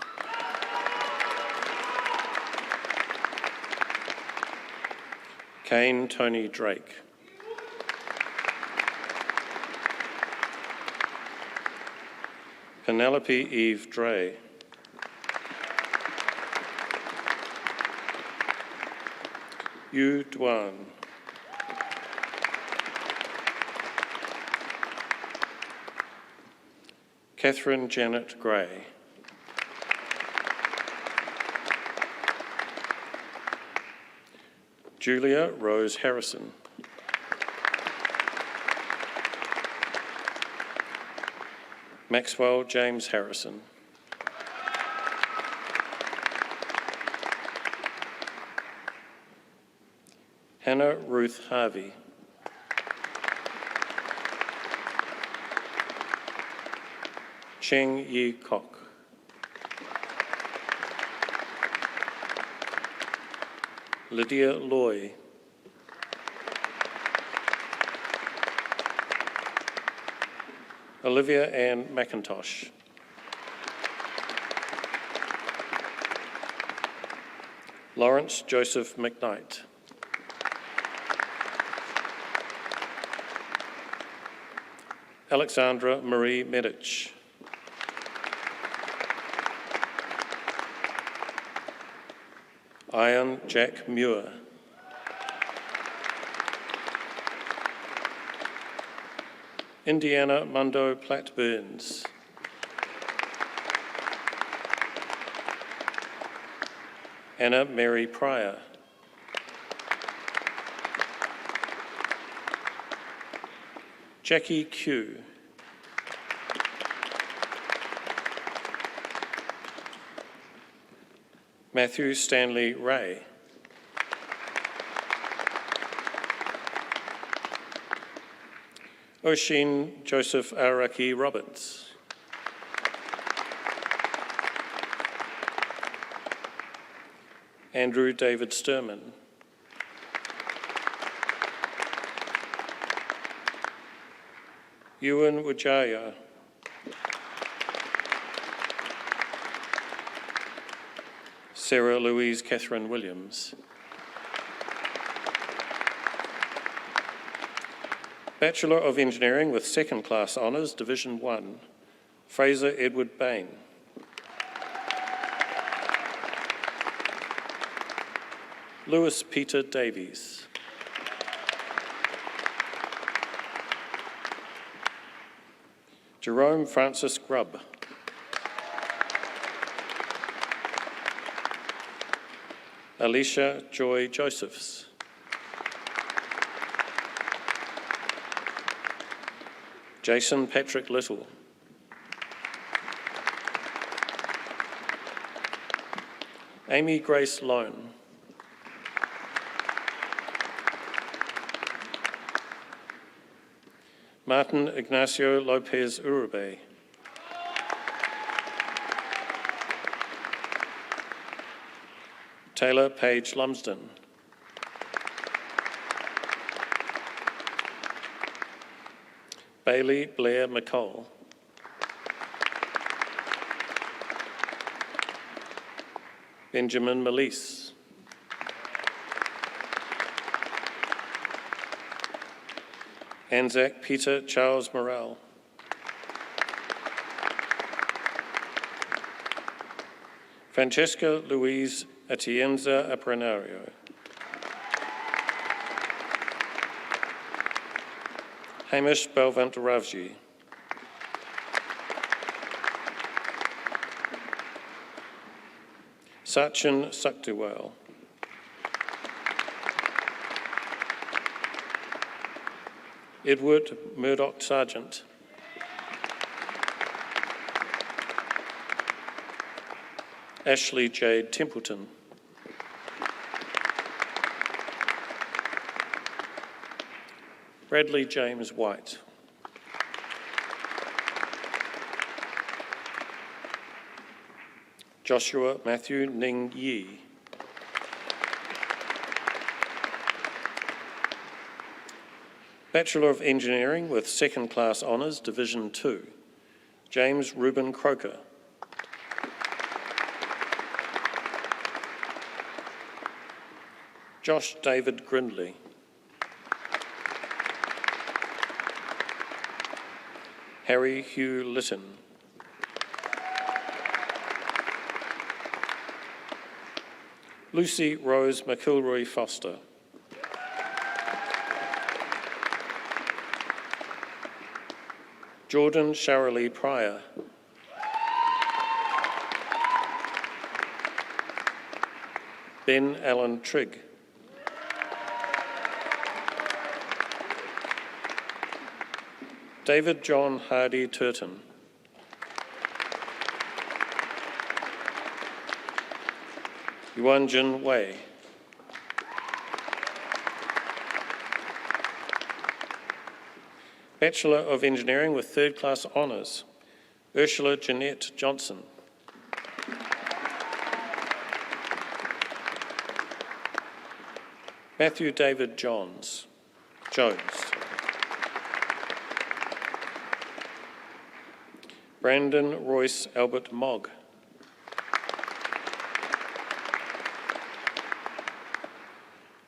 S9: Kane Tony Drake. Penelope Eve Dre. Yu Duan. Catherine Janet Gray. Julia Rose Harrison. Maxwell James Harrison. Hannah Ruth Harvey. Cheng Yi Kok. Lydia Loy. Olivia Ann McIntosh. Lawrence Joseph McKnight. Alexandra Marie Medic. Ian Jack Muir. Indiana Mundo Platt Burns. Anna Mary Pryor. Jackie Q. Matthew Stanley Ray. Oshin Joseph Araki Roberts. Andrew David Sturman. Ewan Wijaya. Sarah Louise Catherine Williams. Bachelor of Engineering with Second Class Honours, Division 1, Fraser Edward Bain. Lewis Peter Davies. Jerome Francis Grubb. Alicia Joy Josephs. Jason Patrick Little. Amy Grace Lone. Martin Ignacio Lopez Uribe. Taylor Page Lumsden. Bailey Blair McCall. Benjamin Melise. Anzac Peter Charles Morrell. Francesca Louise Atienza Aprenario. Hamish Belvant Ravji. Sachin Saktiwal. Edward Murdoch Sargent. Ashley Jade Templeton. Bradley James White. Joshua Matthew Ning Yi. Bachelor of Engineering with Second Class Honours, Division 2, James Reuben Croker. Josh David Grindley. Harry Hugh Litton. Lucy Rose McIlroy Foster. Jordan Sharalee Pryor. Ben Allen Trigg. David John Hardy Turton. Yuan Jin Wei. Bachelor of Engineering with Third Class Honours, Ursula Jeanette Johnson. Matthew David Jones. Brandon Royce Albert Mogg.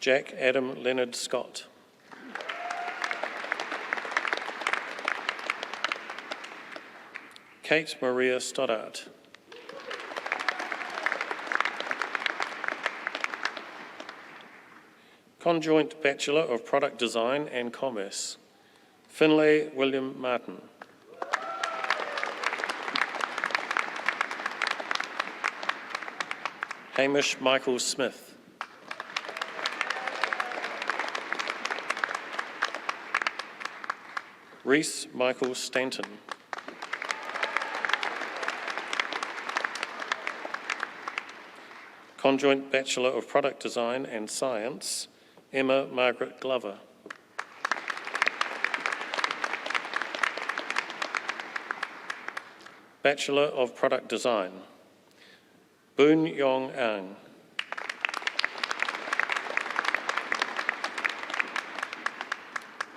S9: Jack Adam Leonard Scott. Kate Maria Stoddart. Conjoint Bachelor of Product Design and Commerce, Finlay William Martin. Hamish Michael Smith. Reese Michael Stanton. Conjoint Bachelor of Product Design and Science, Emma Margaret Glover. Bachelor of Product Design, Boon Yong Ang.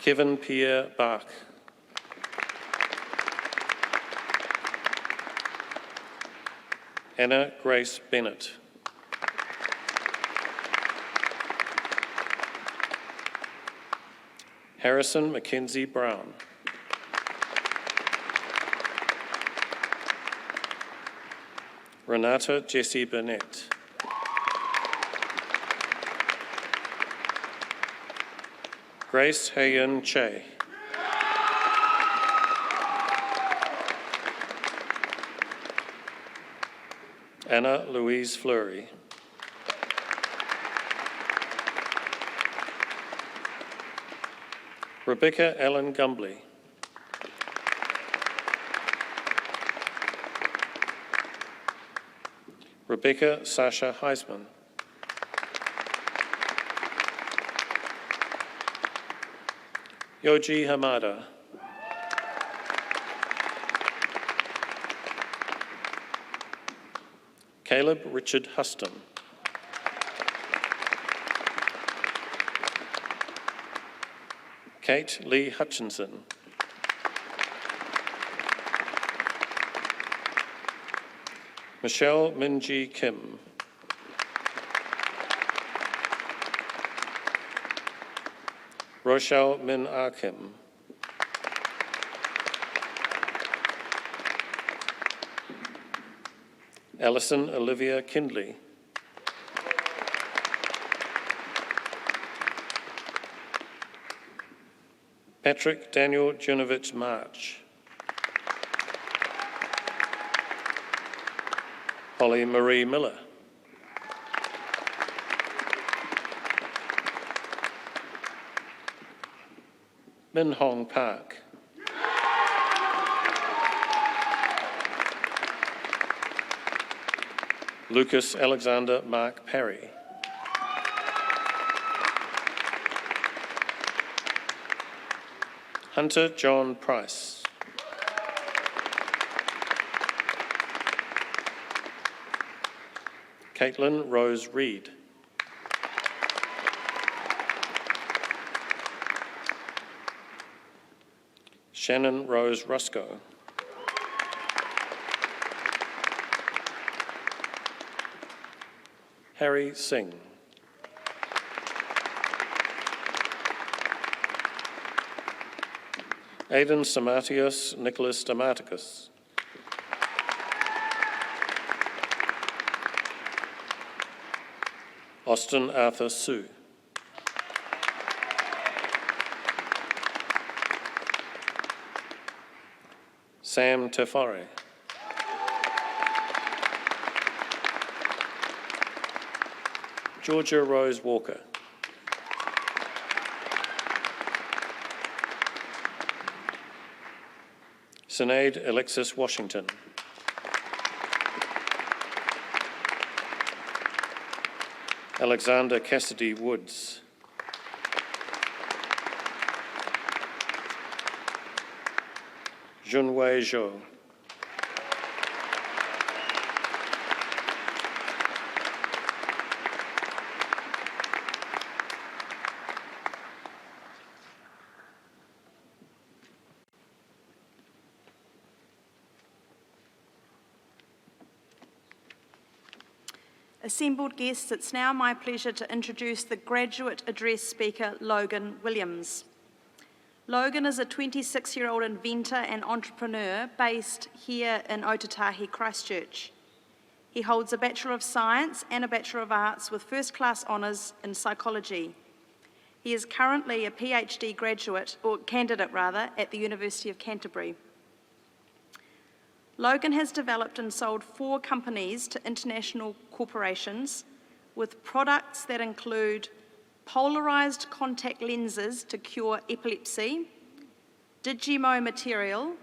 S9: Kevin Pierre Bach. Anna Grace Bennett. Harrison Mackenzie Brown. Renata Jessie Burnett. Grace Hayen Che. Anna Louise Fleury. Rebecca Allen Gumbley. Rebecca Sasha Heisman. Yoji Hamada. Caleb Richard Huston. Kate Lee Hutchinson. Michelle Minji Kim. Rochelle Min Ah Kim. Alison Olivia Kindley. Patrick Daniel Junovich March. Holly Marie Miller. Min Hong Park. Lucas Alexander Mark Parry. Hunter John Price. Caitlin Rose Reed. Shannon Rose Rusco. Harry Singh. Aidan Samatius Nicholas Damaticus. Austin Arthur Sue. Sam Tefare. Georgia Rose Walker. Sinead Alexis Washington. Alexander Cassidy Woods. Junwei Zhou.
S8: Assembled guests, it's now my pleasure to introduce the graduate address speaker, Logan Williams. Logan is a 26-year-old inventor and entrepreneur based here in Otatahi, Christchurch. He holds a Bachelor of Science and a Bachelor of Arts with first-class honours in psychology. He is currently a PhD graduate, or candidate rather, at the University of Canterbury. Logan has developed and sold 4 companies to international corporations with products that include polarised contact lenses to cure epilepsy, Digimo material,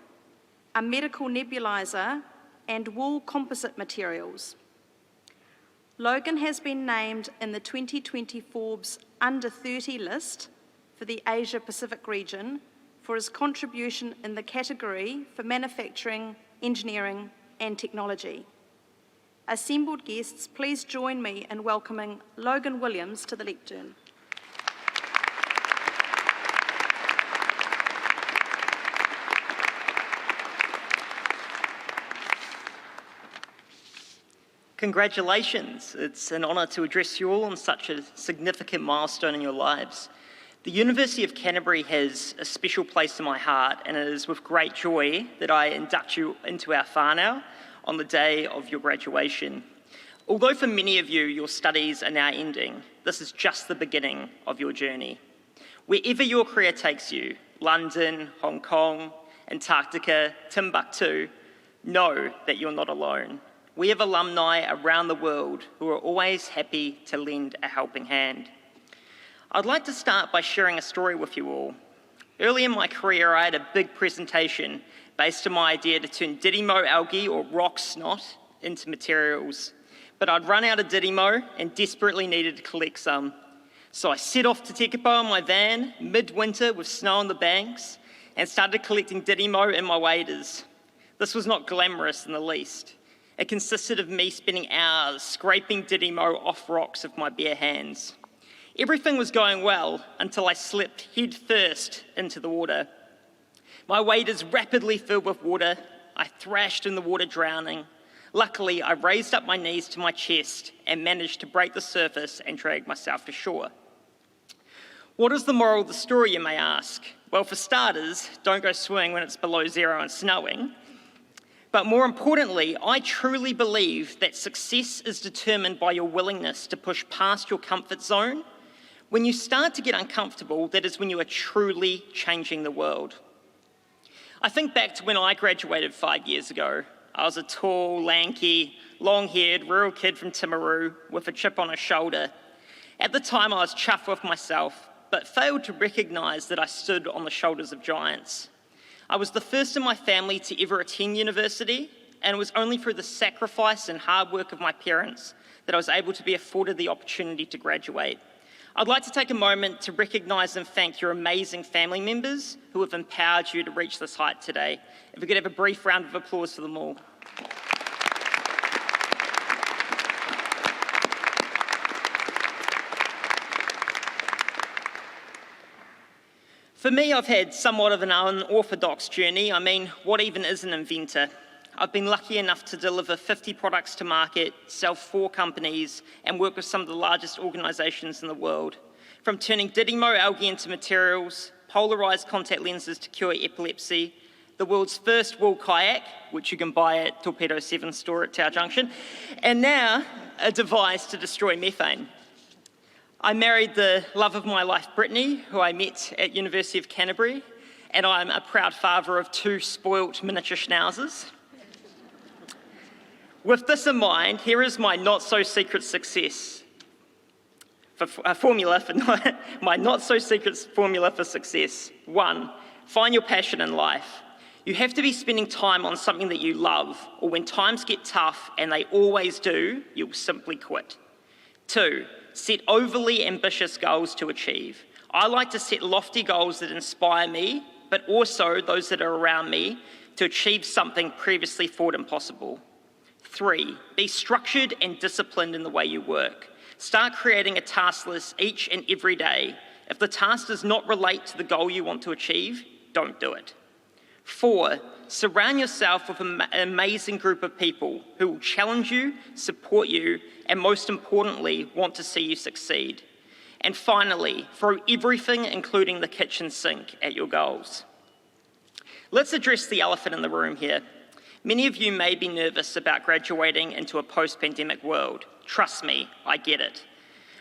S8: a medical nebulizer, and wool composite materials. Logan has been named in the 2020 Forbes Under 30 list for the Asia Pacific region for his contribution in the category for manufacturing, engineering, and technology. Assembled guests, please join me in welcoming Logan Williams to the lectern.
S10: Congratulations. It's an honour to address you all on such a significant milestone in your lives. The University of Canterbury has a special place in my heart, and it is with great joy that I induct you into our whānau on the day of your graduation. Although for many of you, your studies are now ending, this is just the beginning of your journey. Wherever your career takes you, London, Hong Kong, Antarctica, Timbuktu, know that you're not alone. We have alumni around the world who are always happy to lend a helping hand. I'd like to start by sharing a story with you all. Early in my career, I had a big presentation based on my idea to turn Didimo algae, or rock snot, into materials. But I'd run out of Didimo and desperately needed to collect some. So I set off to Tekapo in my van, midwinter with snow on the banks, and started collecting Didimo in my waders. This was not glamorous in the least. It consisted of me spending hours scraping Didimo off rocks with my bare hands. Everything was going well until I slipped head first into the water. My waders rapidly filled with water. I thrashed in the water, drowning. Luckily, I raised up my knees to my chest and managed to break the surface and drag myself to shore. What is the moral of the story, you may ask? Well, for starters, don't go swimming when it's below zero and snowing. But more importantly, I truly believe that success is determined by your willingness to push past your comfort zone. When you start to get uncomfortable, that is when you are truly changing the world. I think back to when I graduated 5 years ago. I was a tall, lanky, long-haired rural kid from Timaru with a chip on his shoulder. At the time, I was chuffed with myself, but failed to recognise that I stood on the shoulders of giants. I was the first in my family to ever attend university, and it was only through the sacrifice and hard work of my parents that I was able to be afforded the opportunity to graduate. I'd like to take a moment to recognise and thank your amazing family members who have empowered you to reach this height today. If we could have a brief round of applause for them all. For me, I've had somewhat of an unorthodox journey. I mean, what even is an inventor? I've been lucky enough to deliver 50 products to market, sell 4 companies, and work with some of the largest organisations in the world. From turning Didimo algae into materials, polarised contact lenses to cure epilepsy, the world's first wool kayak, which you can buy at Torpedo 7 store at Tower Junction, and now a device to destroy methane. I married the love of my life, Brittany, who I met at University of Canterbury, and I'm a proud father of 2 spoilt miniature schnauzers. With this in mind, here is my not-so-secret success. My not-so-secret formula for success. 1, find your passion in life. You have to be spending time on something that you love, or when times get tough, and they always do, you'll simply quit. 2, set overly ambitious goals to achieve. I like to set lofty goals that inspire me, but also those that are around me, to achieve something previously thought impossible. 3, be structured and disciplined in the way you work. Start creating a task list each and every day. If the task does not relate to the goal you want to achieve, don't do it. 4, surround yourself with an amazing group of people who will challenge you, support you, and most importantly, want to see you succeed. And finally, throw everything, including the kitchen sink, at your goals. Let's address the elephant in the room here. Many of you may be nervous about graduating into a post-pandemic world. Trust me, I get it.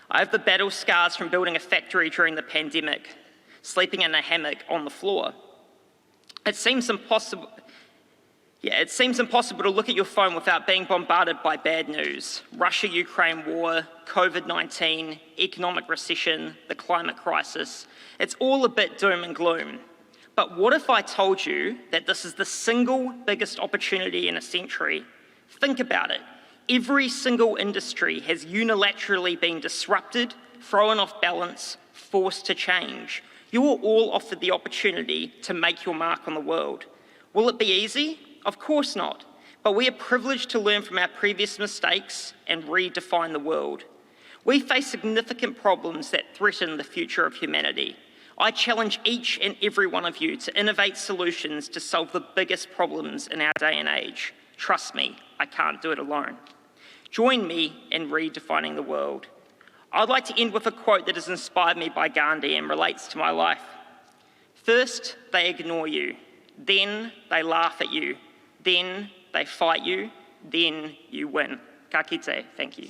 S10: I have the battle scars from building a factory during the pandemic, sleeping in a hammock on the floor. It seems impossible to look at your phone without being bombarded by bad news. Russia-Ukraine war, COVID-19, economic recession, the climate crisis. It's all a bit doom and gloom. But what if I told you that this is the single biggest opportunity in a century? Think about it. Every single industry has unilaterally been disrupted, thrown off balance, forced to change. You are all offered the opportunity to make your mark on the world. Will it be easy? Of course not. But we are privileged to learn from our previous mistakes and redefine the world. We face significant problems that threaten the future of humanity. I challenge each and every one of you to innovate solutions to solve the biggest problems in our day and age. Trust me, I can't do it alone. Join me in redefining the world. I'd like to end with a quote that has inspired me by Gandhi and relates to my life. First, they ignore you. Then they laugh at you. Then they fight you. Then you win. Ka kite. Thank you.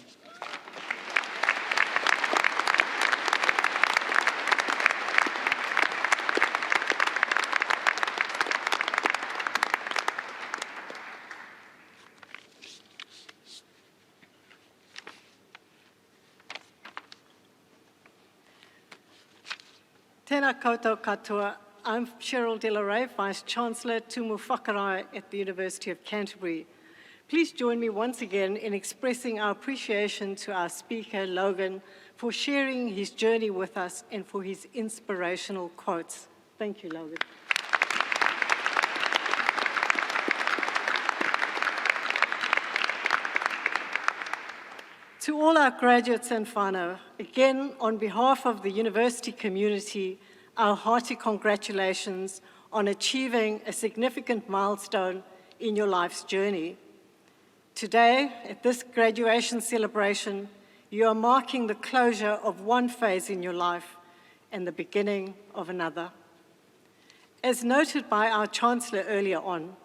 S11: Tēnā koutou katoa. I'm Cheryl Delaray, Vice-Chancellor Tumu Whakarai at the University of Canterbury. Please join me once again in expressing our appreciation to our speaker, Logan, for sharing his journey with us and for his inspirational quotes. Thank you, Logan. To all our graduates and whānau, again, on behalf of the university community, our hearty congratulations on achieving a significant milestone in your life's journey. Today, at this graduation celebration, you are marking the closure of one phase in your life and the beginning of another. As noted by our Chancellor earlier on,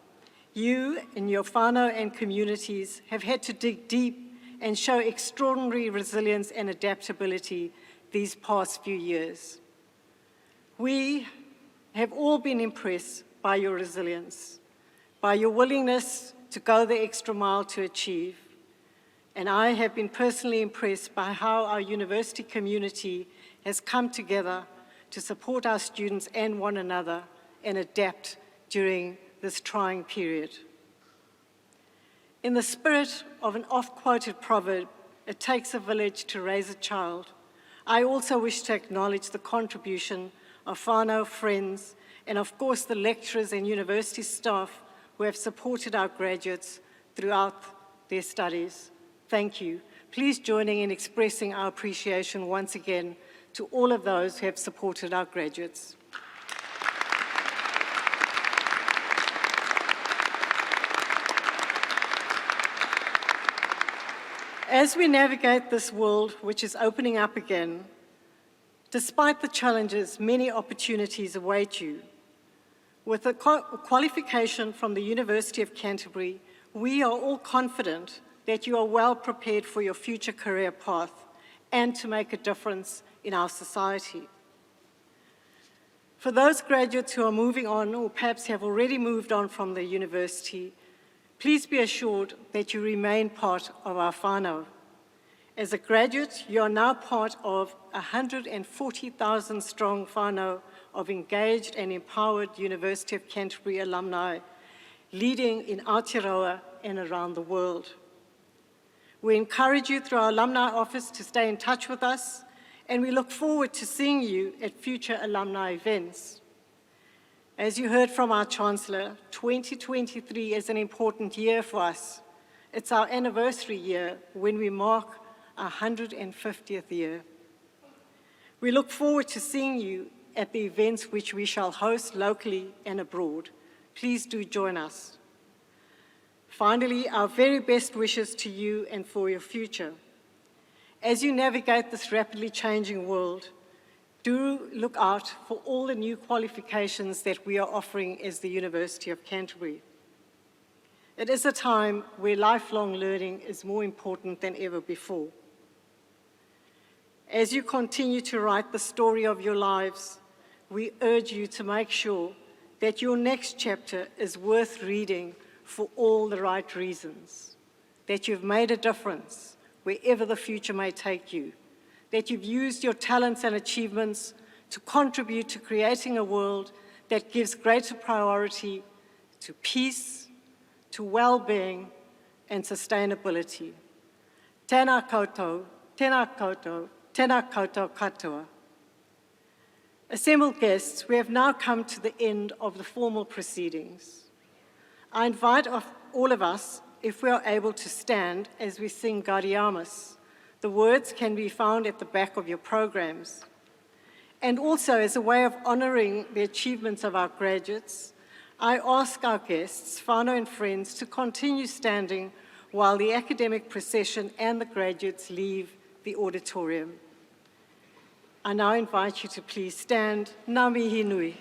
S11: you and your whānau and communities have had to dig deep and show extraordinary resilience and adaptability these past few years. We have all been impressed by your resilience, by your willingness to go the extra mile to achieve. And I have been personally impressed by how our university community has come together to support our students and one another and adapt during this trying period. In the spirit of an oft-quoted proverb, it takes a village to raise a child, I also wish to acknowledge the contribution of whānau, friends, and of course the lecturers and university staff who have supported our graduates throughout their studies. Thank you. Please join in expressing our appreciation once again to all of those who have supported our graduates. As we navigate this world which is opening up again, despite the challenges, many opportunities await you. With a qualification from the University of Canterbury, we are all confident that you are well prepared for your future career path and to make a difference in our society. For those graduates who are moving on or perhaps have already moved on from the university, please be assured that you remain part of our whānau. As a graduate, you are now part of 140,000 strong whānau of engaged and empowered University of Canterbury alumni, leading in Aotearoa and around the world. We encourage you through our alumni office to stay in touch with us, and we look forward to seeing you at future alumni events. As you heard from our Chancellor, 2023 is an important year for us. It's our anniversary year when we mark our 150th year. We look forward to seeing you at the events which we shall host locally and abroad. Please do join us. Finally, our very best wishes to you and for your future. As you navigate this rapidly changing world, do look out for all the new qualifications that we are offering as the University of Canterbury. It is a time where lifelong learning is more important than ever before. As you continue to write the story of your lives, we urge you to make sure that your next chapter is worth reading for all the right reasons, that you've made a difference wherever the future may take you, that you've used your talents and achievements to contribute to creating a world that gives greater priority to peace, to well-being, and sustainability. Tēnā koutou, tēnā koutou, tēnā koutou katoa. Assembled guests, we have now come to the end of the formal proceedings. I invite all of us, if we are able to stand as we sing Gaudeamus. The words can be found at the back of your programs. And also, as a way of honouring the achievements of our graduates, I ask our guests, whānau and friends, to continue standing while the academic procession and the graduates leave the auditorium. I now invite you to please stand. Ngā mihi nui.